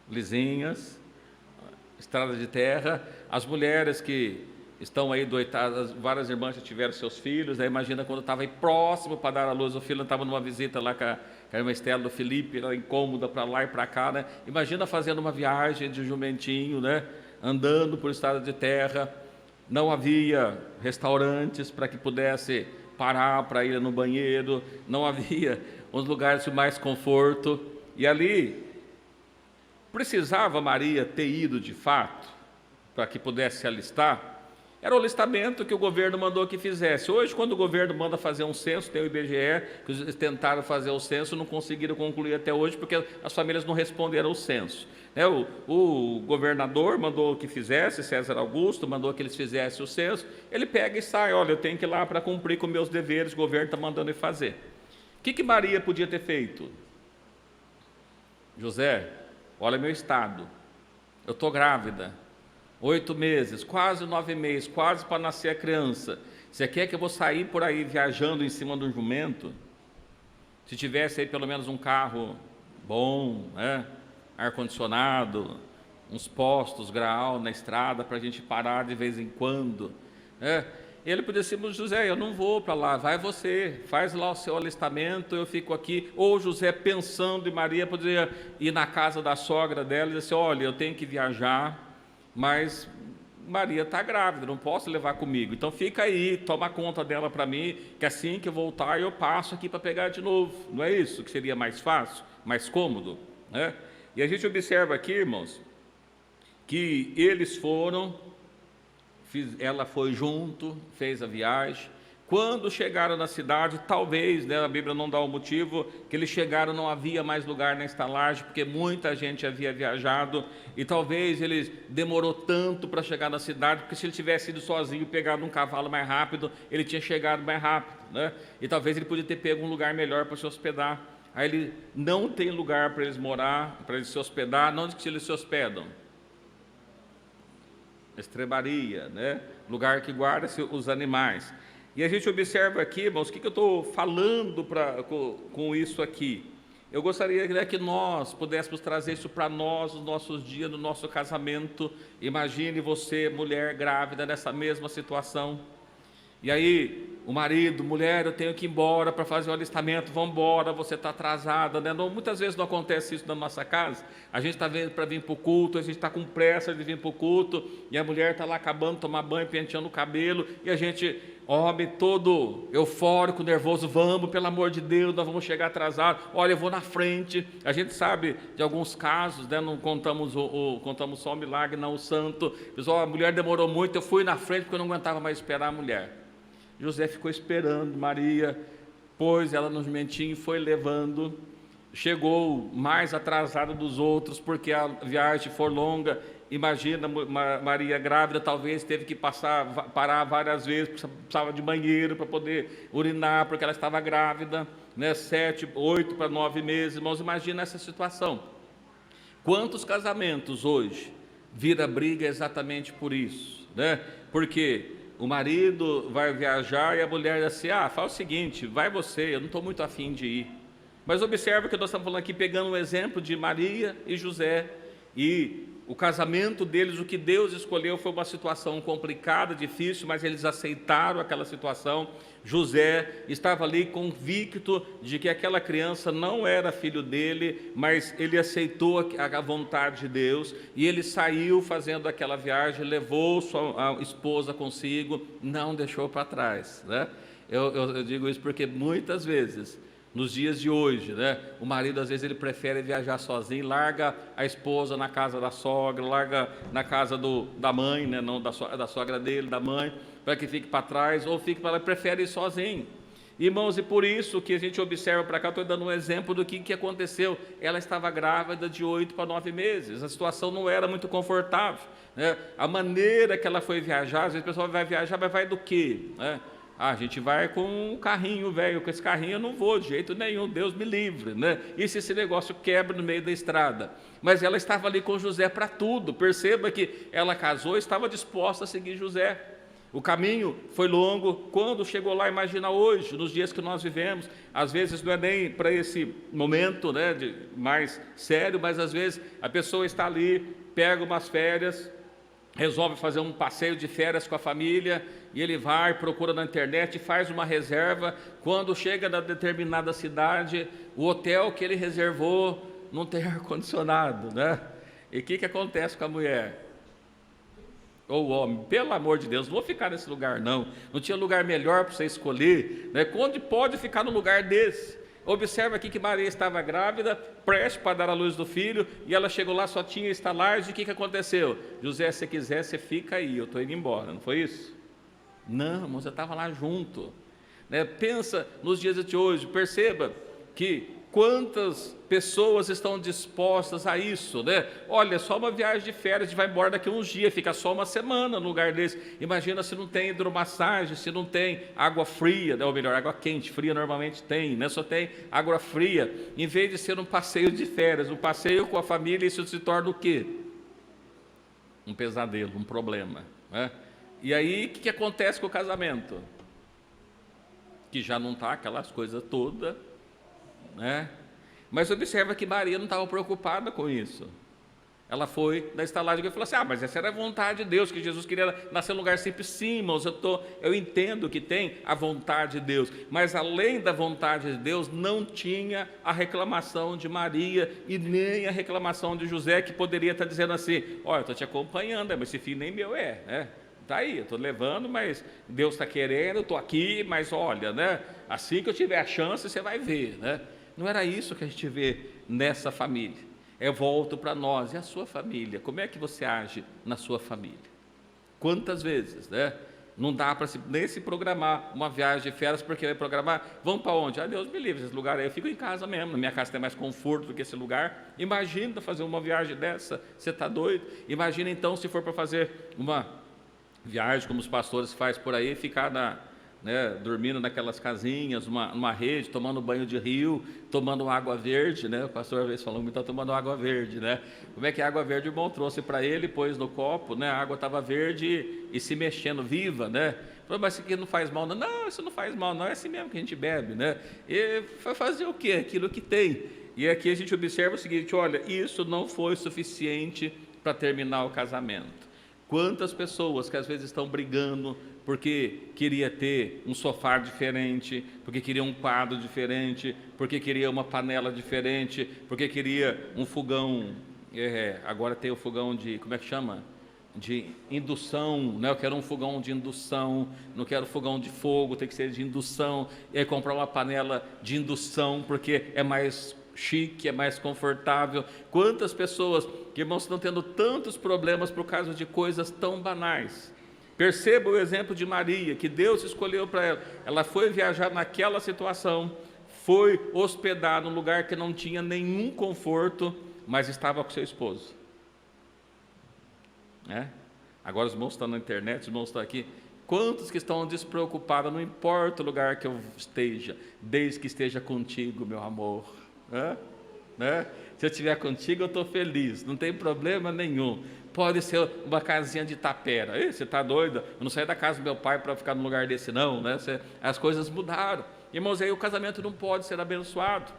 Lisinhas, estrada de terra. As mulheres que estão aí doitadas, várias irmãs já tiveram seus filhos, aí imagina quando estava aí próximo para dar à luz, o filho estava numa visita lá com a irmã Estela do Felipe, ela incômoda para lá e para cá, né? Imagina fazendo uma viagem de jumentinho, né? Andando por estrada de terra, não havia restaurantes para que pudesse parar para ir no banheiro, não havia uns lugares de mais conforto, e ali precisava Maria ter ido de fato para que pudesse se alistar. Era o alistamento que o governo mandou que fizesse. Hoje, quando o governo manda fazer um censo, tem o IBGE, que eles tentaram fazer o censo, não conseguiram concluir até hoje, porque as famílias não responderam ao censo. O governador mandou que fizesse, César Augusto mandou que eles fizessem o censo, ele pega e sai, olha, eu tenho que ir lá para cumprir com meus deveres, o governo está mandando ele fazer. O que Maria podia ter feito? José, olha meu estado, eu estou grávida, 8 meses, quase 9 meses, quase para nascer a criança. Você quer que eu vou sair por aí viajando em cima de um jumento? Se tivesse aí pelo menos um carro bom, né? Ar-condicionado, uns postos, graal na estrada para a gente parar de vez em quando, né? Ele podia dizer, José, eu não vou para lá, vai você, faz lá o seu alistamento, eu fico aqui. Ou José, pensando em Maria, poderia ir na casa da sogra dela e dizer assim, olha, eu tenho que viajar, mas Maria está grávida, não posso levar comigo, então fica aí, toma conta dela para mim, que assim que eu voltar eu passo aqui para pegar de novo. Não é isso que seria mais fácil, mais cômodo, né? E a gente observa aqui, irmãos, que eles foram, ela foi junto, fez a viagem. Quando chegaram na cidade, talvez, né, a Bíblia não dá o motivo, que eles chegaram, não havia mais lugar na estalagem, porque muita gente havia viajado, e talvez ele demorou tanto para chegar na cidade, porque se ele tivesse ido sozinho, pegado um cavalo mais rápido, ele tinha chegado mais rápido, né? E talvez ele podia ter pego um lugar melhor para se hospedar. Aí ele não tem lugar para eles morar, para eles se hospedar. Onde que eles se hospedam? Estrebaria, né? Lugar que guarda-se os animais. E a gente observa aqui, irmãos, o que eu estou falando com isso aqui? Eu gostaria, né, que nós pudéssemos trazer isso para nós, nos nossos dias, no nosso casamento. Imagine você, mulher grávida, nessa mesma situação. E aí, o marido, mulher, eu tenho que ir embora para fazer o alistamento, vamos embora, você está atrasada, né? Não, muitas vezes não acontece isso na nossa casa. A gente está vendo para vir para o culto, a gente está com pressa de vir para o culto, e a mulher está lá acabando de tomar banho, penteando o cabelo, e a gente, homem, todo eufórico, nervoso, vamos, pelo amor de Deus, nós vamos chegar atrasados, olha, eu vou na frente. A gente sabe de alguns casos, né? Não contamos contamos só o milagre, não o santo. Pessoal, a mulher demorou muito, eu fui na frente porque eu não aguentava mais esperar a mulher. José ficou esperando Maria, pôs ela no jumentinho, foi levando, chegou mais atrasada dos outros, porque a viagem foi longa. Imagina, Maria grávida, talvez teve que parar várias vezes, precisava de banheiro para poder urinar, porque ela estava grávida, né? 7, 8 para 9 meses. Irmãos, imagina essa situação. Quantos casamentos hoje vira briga exatamente por isso, né? Porque o marido vai viajar e a mulher diz assim: faz o seguinte, vai você, eu não estou muito afim de ir. Mas observe que nós estamos falando aqui, pegando um exemplo de Maria e José, e o casamento deles, o que Deus escolheu foi uma situação complicada, difícil, mas eles aceitaram aquela situação. José estava ali convicto de que aquela criança não era filho dele, mas ele aceitou a vontade de Deus, e ele saiu fazendo aquela viagem, levou sua esposa consigo, não deixou para trás, né? Eu digo isso porque muitas vezes, nos dias de hoje, né, o marido às vezes ele prefere viajar sozinho, larga a esposa na casa da sogra, larga na casa da mãe, né, não da sogra dele, da mãe, para que fique para trás, ou fique para lá, prefere ir sozinho. Irmãos, e por isso que a gente observa para cá, estou dando um exemplo do que aconteceu. Ela estava grávida de 8 para 9 meses, a situação não era muito confortável, né? A maneira que ela foi viajar, às vezes o pessoal vai viajar, mas vai do quê, né? A gente vai com um carrinho velho, com esse carrinho eu não vou de jeito nenhum, Deus me livre, né? E se esse negócio quebra no meio da estrada? Mas ela estava ali com José para tudo. Perceba que ela casou e estava disposta a seguir José. O caminho foi longo. Quando chegou lá, imagina hoje, nos dias que nós vivemos, às vezes não é nem para esse momento, né, mais sério, mas às vezes a pessoa está ali, pega umas férias, resolve fazer um passeio de férias com a família, e ele vai, procura na internet, faz uma reserva. Quando chega na determinada cidade, o hotel que ele reservou não tem ar-condicionado, né? E o que acontece com a mulher? Ou o homem? Pelo amor de Deus, não vou ficar nesse lugar não tinha lugar melhor para você escolher, né? Onde pode ficar no lugar desse? Observa aqui que Maria estava grávida, prestes para dar a luz do filho, e ela chegou lá, só tinha estalagem. O que aconteceu? José, se quiser, você fica aí, eu estou indo embora, não foi isso? Não, você estava lá junto, né? Pensa nos dias de hoje, perceba que quantas pessoas estão dispostas a isso, né? Olha, só uma viagem de férias, a gente vai embora daqui a uns dias, fica só uma semana no lugar desse. Imagina se não tem hidromassagem, se não tem água fria, né? Ou melhor, água quente, fria normalmente tem, né? Só tem água fria. Em vez de ser um passeio de férias, um passeio com a família, isso se torna o quê? Um pesadelo, um problema, né? E aí, o que acontece com o casamento? Que já não está aquelas coisas todas, né? Mas observa que Maria não estava preocupada com isso. Ela foi na estalagem e falou assim: mas essa era a vontade de Deus, que Jesus queria nascer num lugar sempre sim, irmãos. Eu entendo que tem a vontade de Deus, mas além da vontade de Deus, não tinha a reclamação de Maria e nem a reclamação de José, que poderia estar dizendo assim: olha, eu estou te acompanhando, mas esse filho nem meu né? Está aí, eu estou levando, mas Deus está querendo, eu estou aqui, mas olha, né? Assim que eu tiver a chance, você vai ver, né? Não era isso que a gente vê nessa família. Eu volto para nós, e a sua família? Como é que você age na sua família? Quantas vezes, né? Não dá para nem se programar uma viagem de férias, porque vai programar, vamos para onde? Deus me livre, esse lugar aí, eu fico em casa mesmo, na minha casa tem mais conforto do que esse lugar. Imagina fazer uma viagem dessa, você está doido? Imagina então se for para fazer uma viagem, como os pastores fazem por aí, ficar dormindo naquelas casinhas, numa rede, tomando banho de rio, tomando água verde, né? O pastor às vezes falou, está tomando água verde, né? Como é que a água verde o irmão trouxe para ele, pôs no copo, né? A água estava verde e se mexendo, viva, né? Falou, mas isso aqui não faz mal, não. Não, isso não faz mal, não, é assim mesmo que a gente bebe, né? E vai fazer o quê? Aquilo que tem. E aqui a gente observa o seguinte: olha, isso não foi suficiente para terminar o casamento. Quantas pessoas que às vezes estão brigando porque queria ter um sofá diferente, porque queria um quadro diferente, porque queria uma panela diferente, porque queria um fogão, agora tem o fogão de, como é que chama? De indução, né? Eu quero um fogão de indução, não quero fogão de fogo, tem que ser de indução, e aí comprar uma panela de indução, porque é mais chique, é mais confortável. Quantas pessoas, que irmãos, estão tendo tantos problemas por causa de coisas tão banais. Perceba o exemplo de Maria, que Deus escolheu para ela. Ela foi viajar naquela situação, foi hospedar num lugar que não tinha nenhum conforto, mas estava com seu esposo. Agora os irmãos estão na internet, os irmãos estão aqui. Quantos que estão despreocupados, não importa o lugar que eu esteja, desde que esteja contigo, meu amor. Se eu estiver contigo, eu estou feliz, não tem problema nenhum. Pode ser uma casinha de tapera. Você está doido? Eu não saí da casa do meu pai para ficar num lugar desse, não. As coisas mudaram. Irmãos, aí o casamento não pode ser abençoado.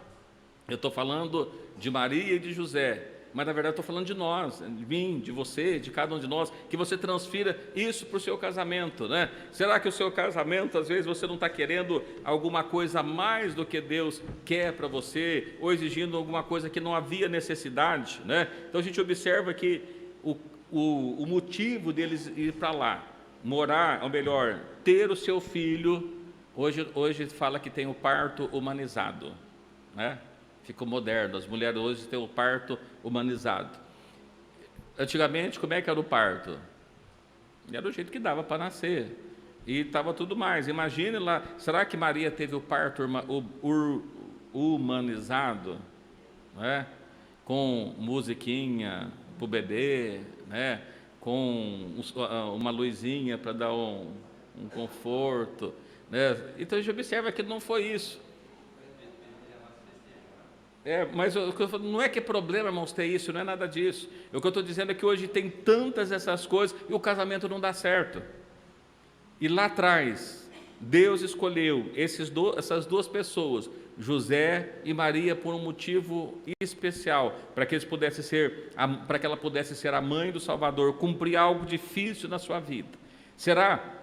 Eu estou falando de Maria e de José, mas na verdade eu estou falando de nós, de mim, de você, de cada um de nós, que você transfira isso para o seu casamento, Será que o seu casamento, às vezes, você não está querendo alguma coisa a mais do que Deus quer para você, ou exigindo alguma coisa que não havia necessidade, Então a gente observa que o motivo deles ir para lá, morar, ou melhor, ter o seu filho, hoje fala que tem o parto humanizado, Ficou moderno, as mulheres hoje têm o parto humanizado. Antigamente, como é que era o parto? Era o jeito que dava para nascer, e estava tudo mais. Imagine lá, será que Maria teve o parto humanizado? Com musiquinha para o bebê, com uma luzinha para dar um conforto, Então a gente observa que não foi isso. Mas o que eu falo, não é que é problema, irmãos, ter isso, não é nada disso. O que eu estou dizendo é que hoje tem tantas essas coisas e o casamento não dá certo. E lá atrás, Deus escolheu essas duas pessoas, José e Maria, por um motivo especial, para que ela pudesse ser a mãe do Salvador, cumprir algo difícil na sua vida. Será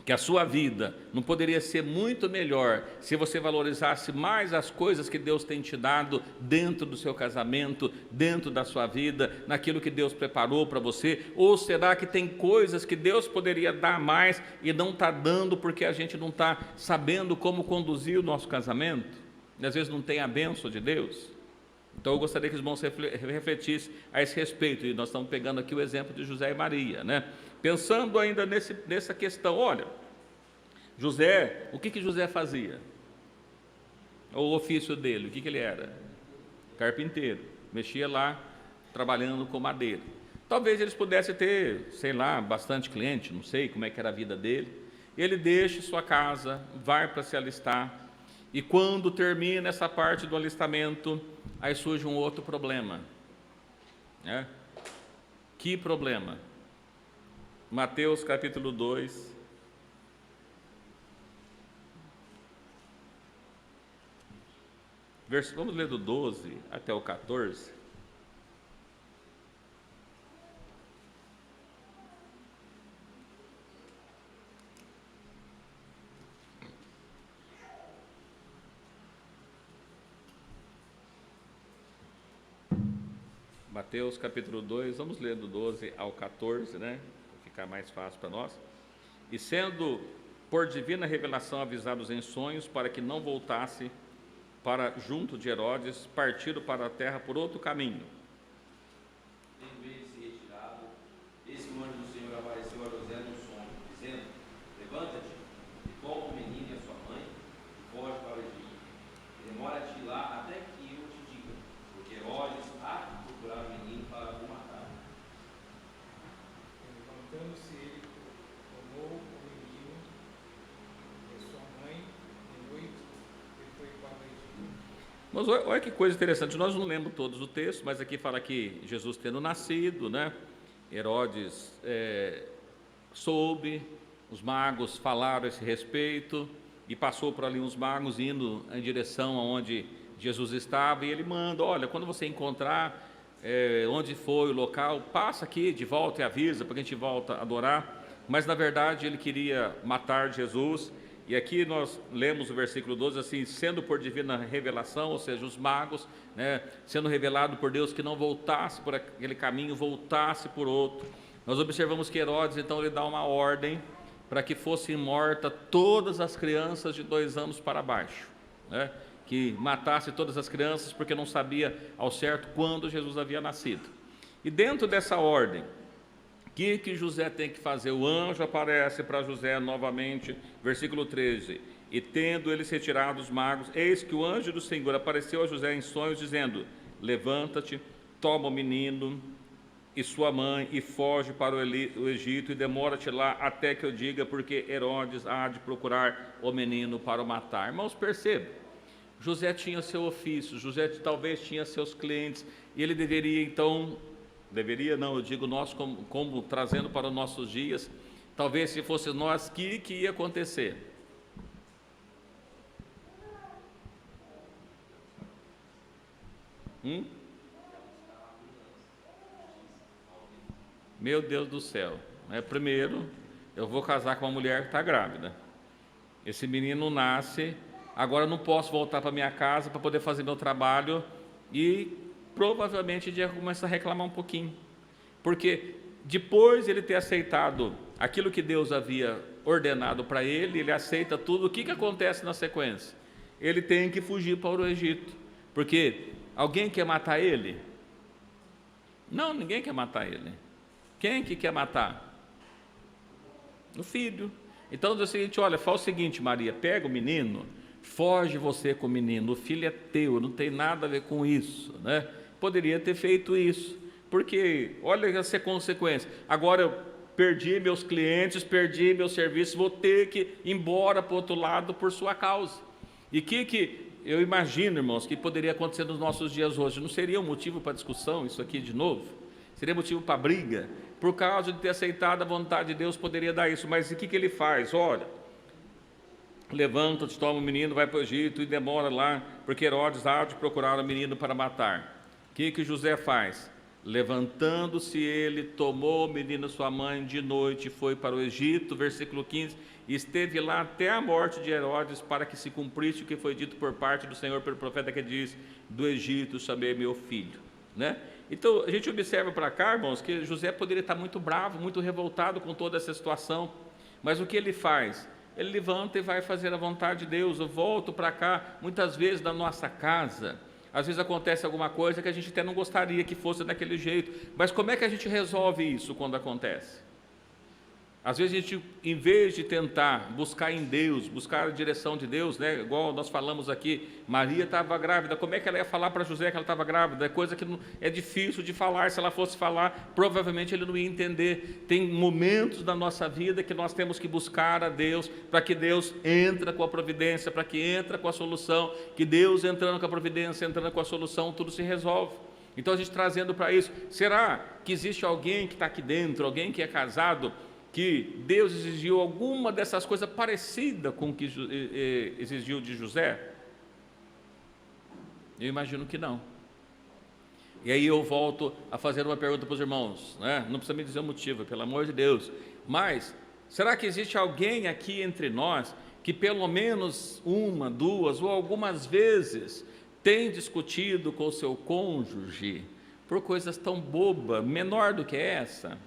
que a sua vida não poderia ser muito melhor se você valorizasse mais as coisas que Deus tem te dado dentro do seu casamento, dentro da sua vida, naquilo que Deus preparou para você? Ou será que tem coisas que Deus poderia dar mais e não está dando porque a gente não está sabendo como conduzir o nosso casamento? E às vezes não tem a bênção de Deus? Então eu gostaria que os irmãos refletissem a esse respeito, e nós estamos pegando aqui o exemplo de José e Maria, Pensando ainda nessa questão, olha, José, o que José fazia? O ofício dele, o que ele era? Carpinteiro, mexia lá, trabalhando com madeira. Talvez eles pudessem ter, sei lá, bastante cliente, não sei como é que era a vida dele. Ele deixa sua casa, vai para se alistar, e quando termina essa parte do alistamento, aí surge um outro problema. Que problema? Mateus capítulo 2, vamos ler do 12 até o 14. Mateus capítulo 2, vamos ler do 12 ao 14, Para ficar mais fácil para nós. E sendo por divina revelação avisados em sonhos, para que não voltasse para junto de Herodes, partiram para a terra por outro caminho. Tendo ele se retirado, eis que o anjo do Senhor apareceu a José num sonho, dizendo: levanta-te, e toma o menino e a sua mãe, e foge para o Egito. Demora-te lá até que eu te diga, porque Herodes há de procurar o menino para o matar. Levantando-se ele, tomou o menino e a sua mãe de noite e foi para o Egito. Mas olha que coisa interessante, nós não lemos todos o texto, mas aqui fala que Jesus tendo nascido, Herodes soube, os magos falaram a esse respeito, e passou por ali uns magos indo em direção aonde Jesus estava, e ele manda: olha, quando você encontrar onde foi o local, passa aqui de volta e avisa, para que a gente volta a adorar. Mas na verdade ele queria matar Jesus. E aqui nós lemos o versículo 12 assim: sendo por divina revelação, ou seja, os magos, sendo revelado por Deus que não voltasse por aquele caminho, voltasse por outro. Nós observamos que Herodes, então, ele dá uma ordem para que fossem mortas todas as crianças de 2 anos para baixo, que matasse todas as crianças, porque não sabia ao certo quando Jesus havia nascido. E dentro dessa ordem, o que José tem que fazer? O anjo aparece para José novamente, versículo 13: E tendo eles retirado os magos, eis que o anjo do Senhor apareceu a José em sonhos, dizendo: levanta-te, toma o menino e sua mãe e foge para o Egito, e demora-te lá até que eu diga, porque Herodes há de procurar o menino para o matar. Irmãos, percebam, José tinha seu ofício, José talvez tinha seus clientes, e ele deveria então, eu digo nós como trazendo para os nossos dias, talvez se fosse nós, que ia acontecer? Meu Deus do céu, primeiro, eu vou casar com uma mulher que está grávida, esse menino nasce, agora eu não posso voltar para minha casa para poder fazer meu trabalho, e provavelmente ele ia começar a reclamar um pouquinho, porque depois de ele ter aceitado aquilo que Deus havia ordenado para ele, ele aceita tudo, o que acontece na sequência? Ele tem que fugir para o Egito, porque alguém quer matar ele? Não, ninguém quer matar ele. Quem que quer matar? O filho. Então diz o seguinte: olha, faz o seguinte, Maria, pega o menino, foge você com o menino, o filho é teu, não tem nada a ver com isso, né? Poderia ter feito isso, porque olha essa consequência, agora eu perdi meus clientes, perdi meu serviço, vou ter que ir embora para o outro lado por sua causa. E que eu imagino, irmãos, que poderia acontecer nos nossos dias hoje? Não seria um motivo para discussão isso aqui de novo? Seria motivo para briga? Por causa de ter aceitado a vontade de Deus, poderia dar isso, mas o que ele faz? Olha, levanta-te, toma o menino, vai para o Egito e demora lá, porque Herodes há de procurar o menino para matar. O que José faz? Levantando-se ele, tomou o menino e sua mãe de noite e foi para o Egito, versículo 15, e esteve lá até a morte de Herodes, para que se cumprisse o que foi dito por parte do Senhor pelo profeta, que diz: do Egito chamei meu filho, né? Então a gente observa para cá, irmãos, que José poderia estar muito bravo, muito revoltado com toda essa situação, mas o que ele faz? Ele levanta e vai fazer a vontade de Deus. Eu volto para cá, muitas vezes na nossa casa, às vezes acontece alguma coisa que a gente até não gostaria que fosse daquele jeito, mas como é que a gente resolve isso quando acontece? Às vezes a gente, em vez de tentar buscar em Deus, buscar a direção de Deus, né? Igual nós falamos aqui, Maria estava grávida, como é que ela ia falar para José que ela estava grávida? É coisa que é difícil de falar, se ela fosse falar, provavelmente ele não ia entender. Tem momentos da nossa vida que nós temos que buscar a Deus, para que Deus entre com a providência, para que entre com a solução, que Deus entrando com a providência, entrando com a solução, tudo se resolve. Então a gente trazendo para isso, será que existe alguém que está aqui dentro, alguém que é casado, que Deus exigiu alguma dessas coisas parecida com o que exigiu de José? Eu imagino que não. E aí eu volto a fazer uma pergunta para os irmãos, né? Não precisa me dizer o motivo, pelo amor de Deus, mas será que existe alguém aqui entre nós que pelo menos uma, duas ou algumas vezes tem discutido com o seu cônjuge por coisas tão bobas, menor do que essa?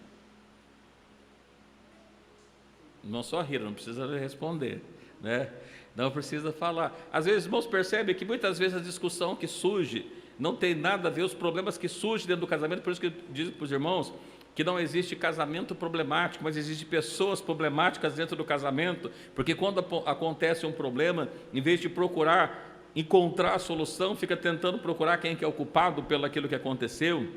Não só rir, não precisa responder, né? Não precisa falar. Às vezes, irmãos, percebem que muitas vezes a discussão que surge não tem nada a ver, os problemas que surgem dentro do casamento. Por isso que eu digo para os irmãos que não existe casamento problemático, mas existe pessoas problemáticas dentro do casamento, porque quando acontece um problema, em vez de procurar encontrar a solução, fica tentando procurar quem que é o culpado pelo aquilo que aconteceu,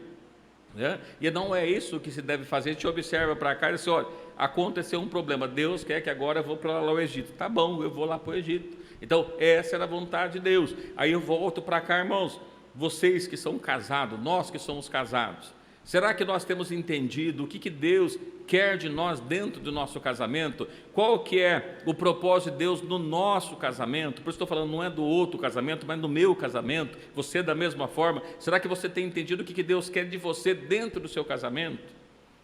né? E não é isso que se deve fazer. A gente observa para cá e diz: olha, aconteceu um problema, Deus quer que agora eu vou para lá o Egito. Tá bom, eu vou lá para o Egito. Então essa era a vontade de Deus. Aí eu volto para cá, irmãos, vocês que são casados, nós que somos casados, será que nós temos entendido o que Deus quer de nós dentro do nosso casamento? Qual que é o propósito de Deus no nosso casamento? Por isso estou falando, não é do outro casamento, mas no meu casamento. Você da mesma forma, será que você tem entendido o que Deus quer de você dentro do seu casamento?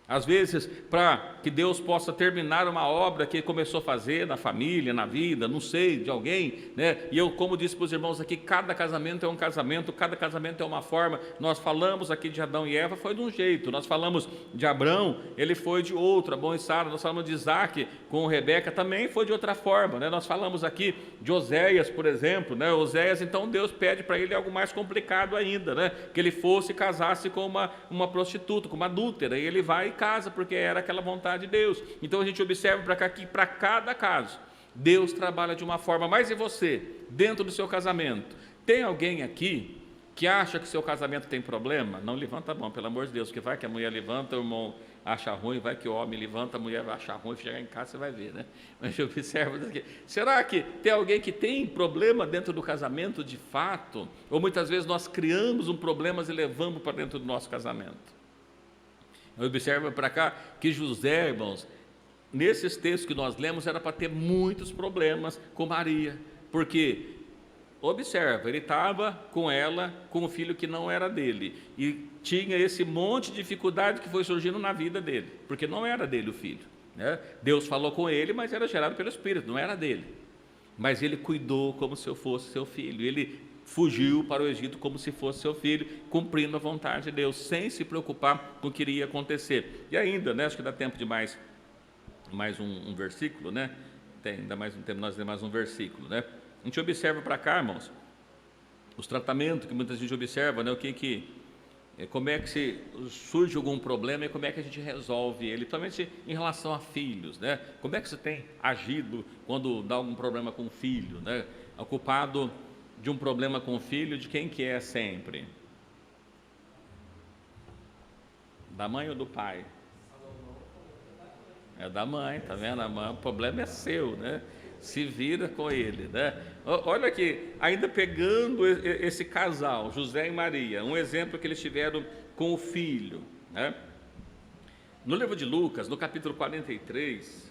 Às vezes, para que Deus possa terminar uma obra que Ele começou a fazer na família, na vida, não sei, de alguém, né? E eu, como disse para os irmãos aqui, cada casamento é um casamento, cada casamento é uma forma. Nós falamos aqui de Adão e Eva, foi de um jeito. Nós falamos de Abrão, ele foi de outro, Abrão e Sara. Nós falamos de Isaac com Rebeca, também foi de outra forma, né? Nós falamos aqui de Oséias, por exemplo, né? Oséias, então Deus pede para ele algo mais complicado ainda, né? Que ele fosse e casasse com uma prostituta, com uma adúltera, e ele vai e casa, porque era aquela vontade de Deus. Então a gente observa para cá que para cada caso Deus trabalha de uma forma, mas e você, dentro do seu casamento? Tem alguém aqui que acha que seu casamento tem problema? Não levanta a mão, pelo amor de Deus, porque vai que a mulher levanta, o irmão acha ruim, vai que o homem levanta, a mulher vai achar ruim, chegar em casa você vai ver, né? Mas eu observo aqui. Será que tem alguém que tem problema dentro do casamento de fato? Ou muitas vezes nós criamos um problema e levamos para dentro do nosso casamento? Eu observo para cá que José, irmãos, nesses textos que nós lemos, era para ter muitos problemas com Maria, porque observa, ele estava com ela, com um filho que não era dele, e tinha esse monte de dificuldade que foi surgindo na vida dele, porque não era dele o filho, né? Deus falou com ele, mas era gerado pelo Espírito, não era dele, mas ele cuidou como se eu fosse seu filho, ele fugiu para o Egito como se fosse seu filho, cumprindo a vontade de Deus, sem se preocupar com o que iria acontecer. E ainda, né, acho que dá tempo de mais um versículo, né? Ainda mais um tempo, nós temos mais um versículo, né? A gente observa para cá, irmãos, os tratamentos que muita gente observa, né? Como é que surge algum problema e como é que a gente resolve ele, principalmente em relação a filhos, né? Como é que você tem agido quando dá algum problema com o filho, né? O culpado de um problema com o filho, de quem que é sempre? Da mãe ou do pai? É da mãe, tá vendo? A mãe, o problema é seu, né? Se vira com ele, né? Olha aqui, ainda pegando esse casal, José e Maria, um exemplo que eles tiveram com o filho, né? No livro de Lucas, no capítulo 43,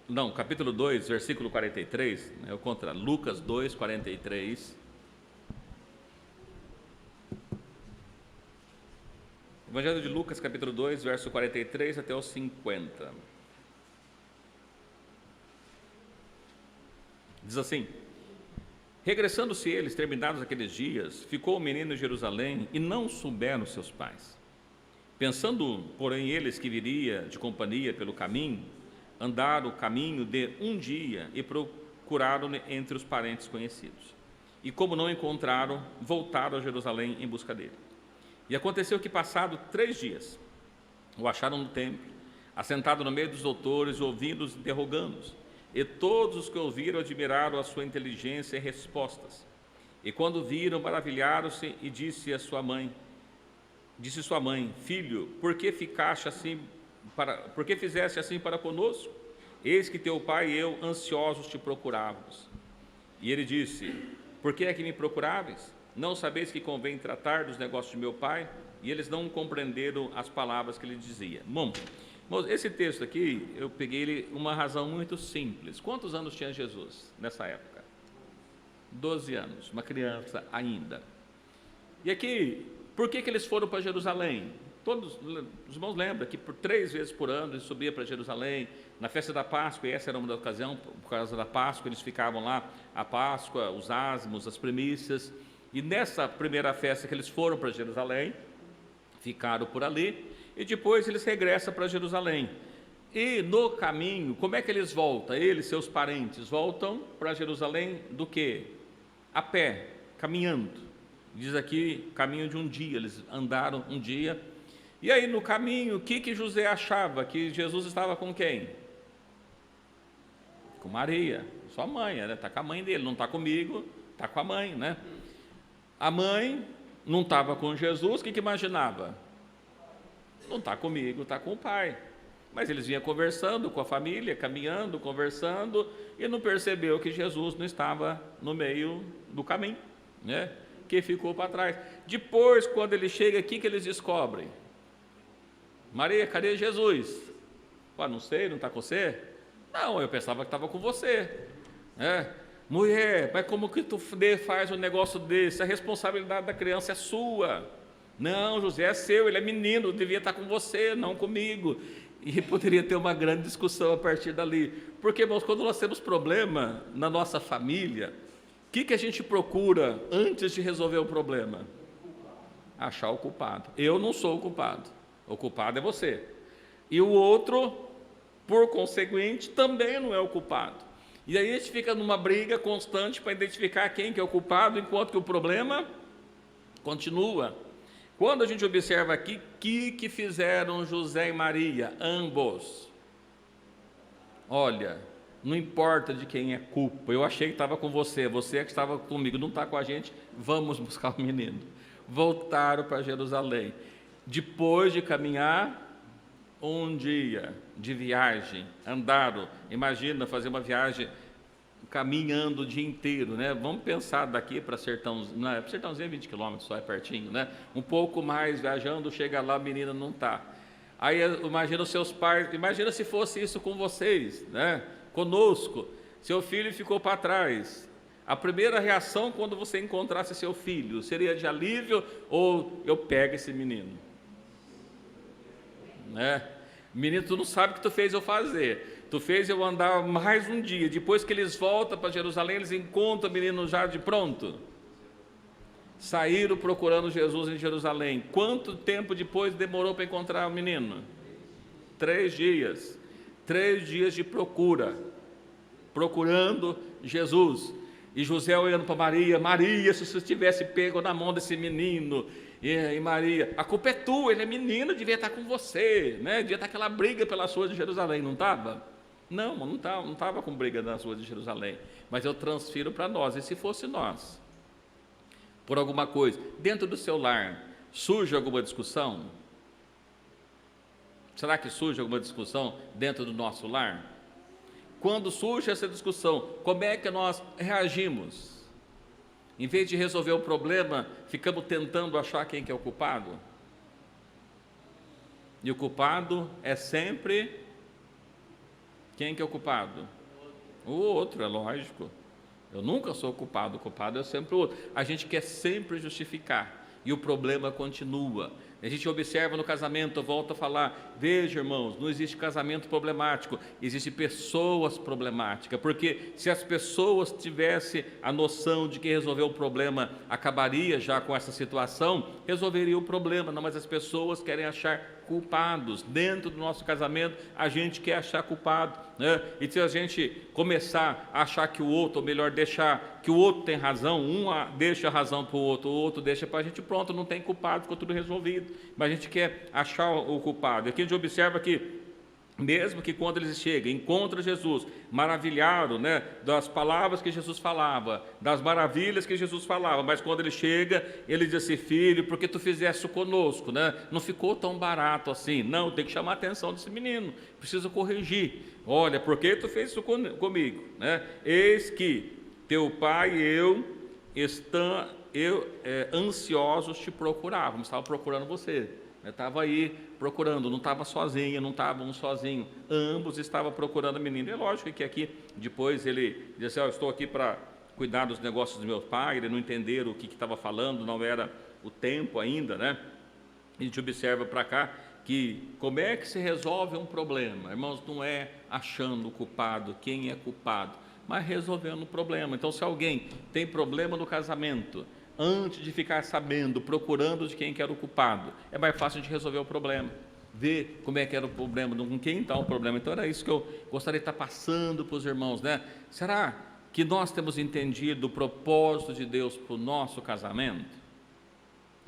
não, capítulo 2, versículo 43, né? Eu contra Lucas 2, 43. Evangelho de Lucas, capítulo 2, verso 43 até o 50. Diz assim: regressando-se eles, terminados aqueles dias, ficou o menino em Jerusalém e não souberam seus pais. Pensando, porém, eles que viria de companhia pelo caminho, andaram o caminho de um dia e procuraram entre os parentes conhecidos. E como não encontraram, voltaram a Jerusalém em busca dele. E aconteceu que, passado 3 dias, o acharam no templo, assentado no meio dos doutores, ouvindo-os, interrogando-os. E todos os que ouviram admiraram a sua inteligência e respostas. E quando viram, maravilharam-se, e disse sua mãe, filho, por que fizeste assim para conosco? Eis que teu pai e eu, ansiosos, te procurávamos. E ele disse: por que é que me procuráveis? Não sabeis que convém tratar dos negócios de meu pai? E eles não compreenderam as palavras que ele dizia. Bom, esse texto aqui, eu peguei ele uma razão muito simples. Quantos anos tinha Jesus nessa época? 12 anos, uma criança ainda. E aqui, por que eles foram para Jerusalém? Todos os irmãos lembram que por 3 vezes por ano eles subiam para Jerusalém, na festa da Páscoa, e essa era uma da ocasião, por causa da Páscoa, eles ficavam lá, a Páscoa, os ázimos, as primícias, e nessa primeira festa que eles foram para Jerusalém, ficaram por ali, e depois eles regressam para Jerusalém. E no caminho, como é que eles voltam? Eles, seus parentes, voltam para Jerusalém do quê? A pé, caminhando. Diz aqui, caminho de um dia, eles andaram um dia. E aí no caminho, o que José achava? Que Jesus estava com quem? Com Maria, sua mãe, né? Está com a mãe dele, não está comigo, está com a mãe, né? A mãe não estava com Jesus, o que imaginava? Não está comigo, está com o pai. Mas eles vinham conversando com a família, caminhando, conversando, e não percebeu que Jesus não estava no meio do caminho, né? Que ficou para trás. Depois, quando ele chega aqui, que eles descobrem: Maria, cadê Jesus? Pô, não sei, não está com você? Não, eu pensava que estava com você, né? Mulher, mas como que tu faz um negócio desse? A responsabilidade da criança é sua. Não, José é seu, ele é menino, devia estar com você, não comigo. E poderia ter uma grande discussão a partir dali. Porque, irmãos, quando nós temos problema na nossa família, o que a gente procura antes de resolver o problema? Achar o culpado. Eu não sou o culpado é você. E o outro, por conseguinte, também não é o culpado. E aí a gente fica numa briga constante para identificar quem que é o culpado, enquanto que o problema continua. Quando a gente observa aqui, o que fizeram José e Maria? Ambos. Olha, não importa de quem é culpa, eu achei que estava com você é que estava comigo, não está com a gente, vamos buscar o menino. Voltaram para Jerusalém. Depois de caminhar um dia de viagem, andaram, imagina fazer uma viagem caminhando o dia inteiro, né? Vamos pensar daqui para Sertãozinho, Sertãozinho é 20 quilômetros, só é pertinho, né? Um pouco mais, viajando, chega lá, a menina não está. Aí imagina os seus pais, imagina se fosse isso com vocês, né? Conosco, seu filho ficou para trás. A primeira reação quando você encontrasse seu filho, seria de alívio ou eu pego esse menino? Né? Menino, tu não sabe o que tu fez eu fazer. Tu fez eu andar mais um dia. Depois que eles voltam para Jerusalém, eles encontram o menino já de pronto. Saíram procurando Jesus em Jerusalém. Quanto tempo depois demorou para encontrar o menino? 3 dias. 3 dias de procura. Procurando Jesus. E José olhando para Maria. Maria, se você tivesse pego na mão desse menino. E Maria, a culpa é tua, ele é menino, devia estar com você, né? Devia estar aquela briga pelas ruas de Jerusalém, não estava? Não estava com briga nas ruas de Jerusalém. Mas eu transfiro para nós, e se fosse nós? Por alguma coisa, dentro do seu lar, surge alguma discussão? Será que surge alguma discussão dentro do nosso lar? Quando surge essa discussão, como é que nós reagimos? Em vez de resolver o problema, ficamos tentando achar quem que é o culpado? E o culpado é sempre... Quem que é o culpado? O outro, é lógico. Eu nunca sou o culpado é sempre o outro. A gente quer sempre justificar, e o problema continua. A gente observa no casamento, eu volto a falar, veja, irmãos, não existe casamento problemático, existe pessoas problemáticas, porque se as pessoas tivessem a noção de que resolver o problema acabaria já com essa situação, resolveria o problema, não, mas as pessoas querem achar culpados. Dentro do nosso casamento, a gente quer achar culpado, né? E se a gente começar a achar que o outro, ou melhor, deixar que o outro tem razão, deixa a razão para o outro deixa para a gente, pronto, não tem culpado, ficou tudo resolvido. Mas a gente quer achar o culpado. Aqui a gente observa que, mesmo que quando eles chegam, encontram Jesus, maravilhado, né, das palavras que Jesus falava, das maravilhas que Jesus falava, mas quando ele chega, ele diz assim, filho, por que tu fizeste isso conosco, né? Não ficou tão barato assim. Não, tem que chamar a atenção desse menino, precisa corrigir. Olha, por que tu fez isso comigo, né? Eis que teu pai e eu ansiosos te procurávamos, estava procurando você. Estava aí procurando, não estava sozinho, não estava um sozinho, ambos estavam procurando a menina. É lógico que aqui, depois ele disse assim, estou aqui para cuidar dos negócios do meu pai, ele não entenderam o que estava falando, não era o tempo ainda, né? A gente observa para cá que como é que se resolve um problema? Irmãos, não é achando o culpado, quem é culpado, mas resolvendo o problema. Então, se alguém tem problema no casamento, antes de ficar sabendo, procurando de quem que era o culpado, é mais fácil de resolver o problema, ver como é que era o problema, com quem está o problema. Então era isso que eu gostaria de estar passando para os irmãos, né? Será que nós temos entendido o propósito de Deus para o nosso casamento?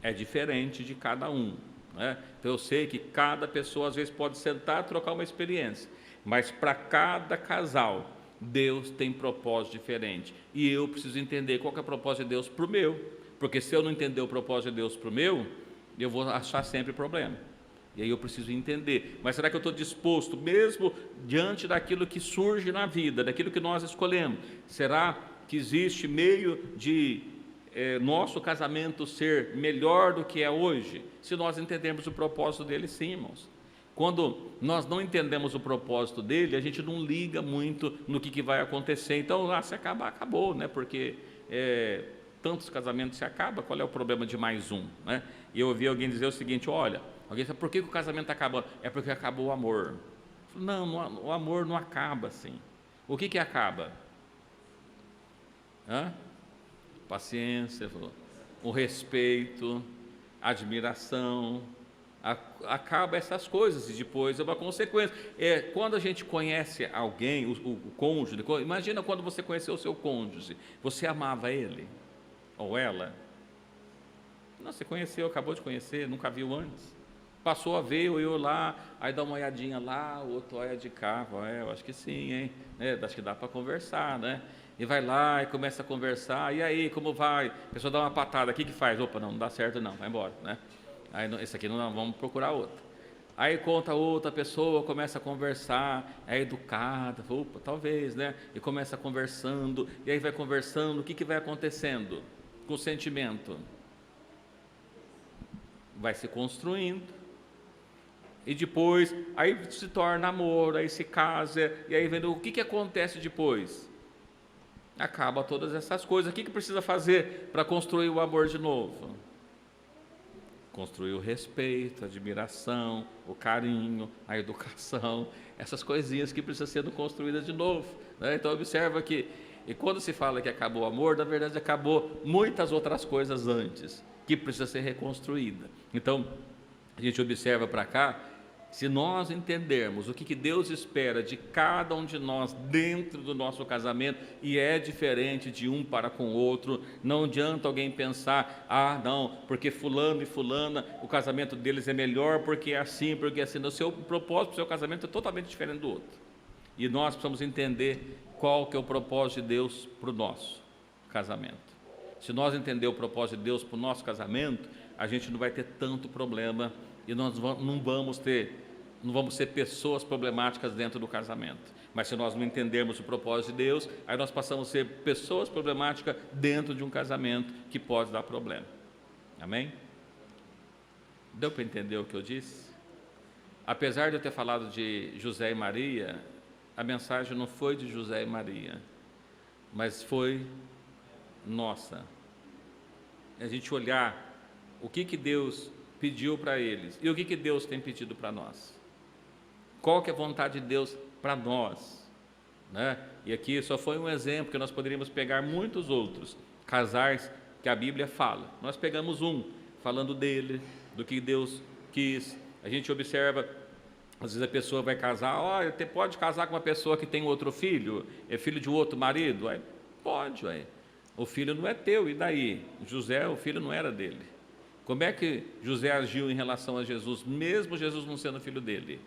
É diferente de cada um, né? Então eu sei que cada pessoa às vezes pode sentar e trocar uma experiência, mas para cada casal Deus tem propósito diferente, e eu preciso entender qual que é o propósito de Deus para o meu, porque se eu não entender o propósito de Deus para o meu, eu vou achar sempre problema, e aí eu preciso entender, mas será que eu estou disposto, mesmo diante daquilo que surge na vida, daquilo que nós escolhemos, será que existe meio de nosso casamento ser melhor do que é hoje, se nós entendermos o propósito dele? Sim, irmãos. Quando nós não entendemos o propósito dele, a gente não liga muito no que vai acontecer. Então, se acabar, acabou, né? Porque tantos casamentos se acabam, qual é o problema de mais um, né? E eu ouvi alguém dizer o seguinte, olha, alguém disse, por que o casamento está acabando? É porque acabou o amor. Eu falei, não, o amor não acaba assim. O que acaba? Paciência, o respeito, a admiração, acaba essas coisas, e depois é uma consequência. Quando a gente conhece alguém, o cônjuge, imagina quando você conheceu o seu cônjuge, você amava ele ou ela? Não, você conheceu, acabou de conhecer, nunca viu antes, Passou a ver, eu lá, aí dá uma olhadinha lá, o outro olha de cá, eu acho que sim, hein? Acho que dá para conversar, né? E vai lá e começa a conversar, e aí, como vai? A pessoa dá uma patada, o que faz? Opa, não dá certo não, vai embora, né? Aí, esse aqui não dá, vamos procurar outro. Aí conta outra pessoa, começa a conversar, é educada, opa, talvez, né? E começa conversando, e aí vai conversando, o que vai acontecendo com o sentimento? Vai se construindo. E depois, aí se torna amor, aí se casa, e aí vendo o que acontece depois? Acaba todas essas coisas. O que precisa fazer para construir o amor de novo? Construir o respeito, a admiração, o carinho, a educação, essas coisinhas que precisam sendo construídas de novo, né? Então observa que, e quando se fala que acabou o amor, na verdade acabou muitas outras coisas antes, que precisa ser reconstruída. Então, a gente observa para cá, se nós entendermos o que Deus espera de cada um de nós dentro do nosso casamento, e é diferente de um para com o outro, não adianta alguém pensar, não, porque fulano e fulana, o casamento deles é melhor, porque é assim, o seu propósito, o seu casamento é totalmente diferente do outro, e nós precisamos entender qual que é o propósito de Deus para o nosso casamento. Se nós entender o propósito de Deus para o nosso casamento, a gente não vai ter tanto problema, e nós não vamos ser pessoas problemáticas dentro do casamento. Mas se nós não entendermos o propósito de Deus, aí nós passamos a ser pessoas problemáticas dentro de um casamento que pode dar problema. Amém? Deu para entender o que eu disse? Apesar de eu ter falado de José e Maria, a mensagem não foi de José e Maria, mas foi nossa. A gente olhar o que Deus pediu para eles e o que Deus tem pedido para nós. Qual que é a vontade de Deus para nós, né? E aqui só foi um exemplo, que nós poderíamos pegar muitos outros casais que a Bíblia fala. Nós pegamos um, falando dele, do que Deus quis. A gente observa, às vezes a pessoa vai casar, você pode casar com uma pessoa que tem outro filho, é filho de um outro marido? Pode, o filho não é teu, e daí? José, o filho não era dele. Como é que José agiu em relação a Jesus, mesmo Jesus não sendo filho dele?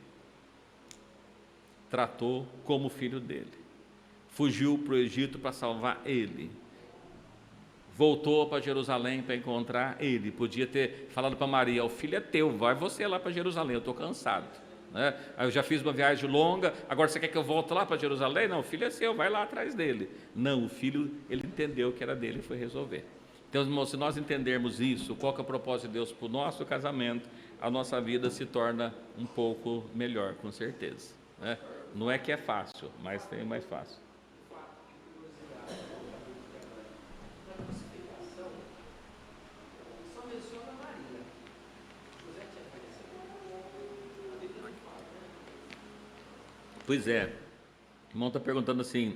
Tratou como filho dele. Fugiu para o Egito para salvar ele. Voltou para Jerusalém para encontrar ele. Podia ter falado para Maria, o filho é teu, vai você lá para Jerusalém, eu estou cansado, né? Aí eu já fiz uma viagem longa, agora você quer que eu volte lá para Jerusalém? Não, o filho é seu, vai lá atrás dele. Não, o filho, ele entendeu que era dele e foi resolver. Então, irmãos, se nós entendermos isso, qual que é o propósito de Deus para o nosso casamento, a nossa vida se torna um pouco melhor, com certeza, né? Não é que é fácil, mas tem mais fácil. Na crucificação, só menciona Maria. José tinha falecido. A Bíblia não fala, né? Pois é, o irmão está perguntando assim,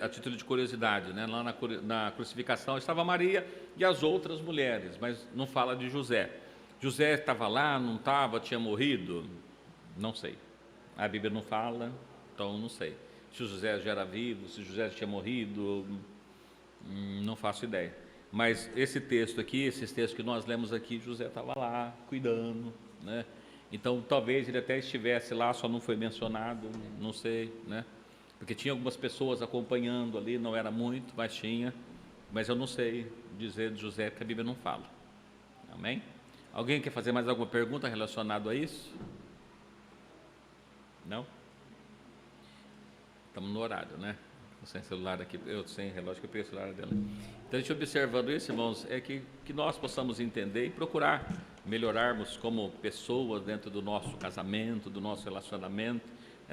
a título de curiosidade, né? Lá na crucificação estava Maria e as outras mulheres, mas não fala de José. José estava lá, não estava, tinha morrido? Não sei. A Bíblia não fala, então não sei. Se o José já era vivo, se o José já tinha morrido, não faço ideia. Mas esse texto aqui, esses textos que nós lemos aqui, José estava lá, cuidando, né? Então talvez ele até estivesse lá, só não foi mencionado, não sei, né? Porque tinha algumas pessoas acompanhando ali, não era muito, mas tinha. Mas eu não sei dizer de José, porque a Bíblia não fala. Amém? Alguém quer fazer mais alguma pergunta relacionada a isso? Não? Estamos no horário, né? Sem celular aqui, eu sem relógio, que eu peguei o celular dela. Então, a gente observando isso, irmãos, é que nós possamos entender e procurar melhorarmos como pessoas dentro do nosso casamento, do nosso relacionamento.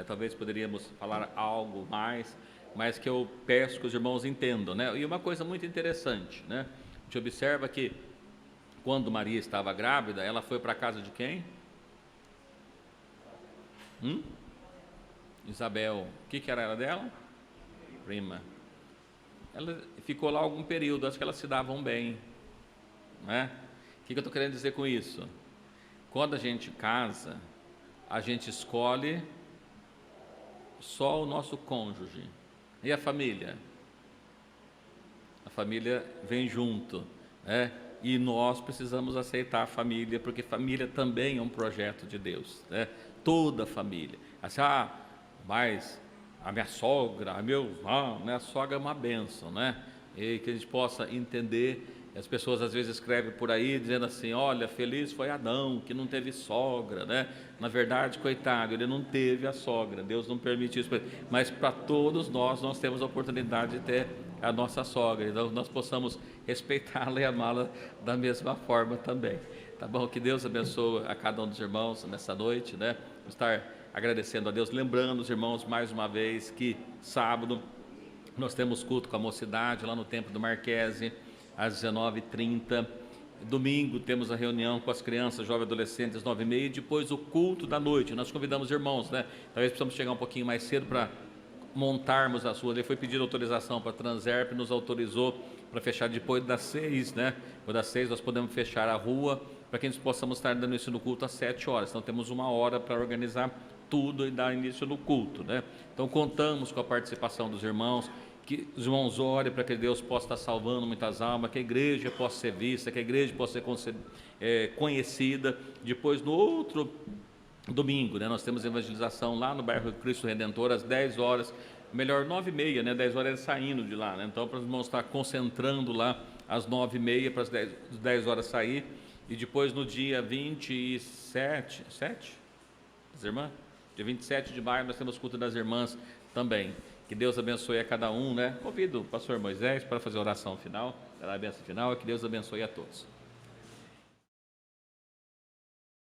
Talvez poderíamos falar algo mais, mas que eu peço que os irmãos entendam, né? E uma coisa muito interessante, né? A gente observa que quando Maria estava grávida, ela foi para a casa de quem? Isabel. O que era ela dela? Prima. Ela ficou lá algum período, acho que elas se davam bem, né? O que eu estou querendo dizer com isso? Quando a gente casa, a gente escolhe só o nosso cônjuge. E a família? A família vem junto, né? E nós precisamos aceitar a família, porque família também é um projeto de Deus, né? Toda família. Assim, mas a minha sogra, minha sogra é uma bênção, né? E que a gente possa entender. As pessoas às vezes escrevem por aí dizendo assim: olha, feliz foi Adão, que não teve sogra, né? Na verdade, coitado, ele não teve a sogra, Deus não permite isso, mas para todos nós temos a oportunidade de ter a nossa sogra, então nós possamos respeitá-la e amá-la da mesma forma também, tá bom? Que Deus abençoe a cada um dos irmãos nessa noite, né? Vou estar agradecendo a Deus, lembrando os irmãos mais uma vez que sábado nós temos culto com a mocidade lá no Templo do Marquese, às 19h30. Domingo temos a reunião com as crianças, jovens e adolescentes, às 9h30, e depois o culto da noite. Nós convidamos irmãos, né? Talvez precisamos chegar um pouquinho mais cedo para montarmos as ruas. Ele foi pedir autorização para a Transerp, nos autorizou para fechar depois das 6, né? Depois das 6 nós podemos fechar a rua, para que nós possamos estar dando início no culto às 7 horas. Então temos 1 hora para organizar tudo e dar início no culto, né? Então contamos com a participação dos irmãos, que os irmãos orem para que Deus possa estar salvando muitas almas, que a igreja possa ser vista, que a igreja possa ser conhecida. Depois, no outro domingo, né, nós temos evangelização lá no bairro Cristo Redentor, às 10 horas, melhor 9h30, né, 10 horas saindo de lá, né? Então, para os irmãos estar concentrando lá às 9h30, para as 10 horas sair. E depois, no dia 27, das irmãs? Dia 27 de maio, nós temos culto das irmãs também. Que Deus abençoe a cada um, né? Convido o pastor Moisés para fazer a oração final, a benção final, e que Deus abençoe a todos.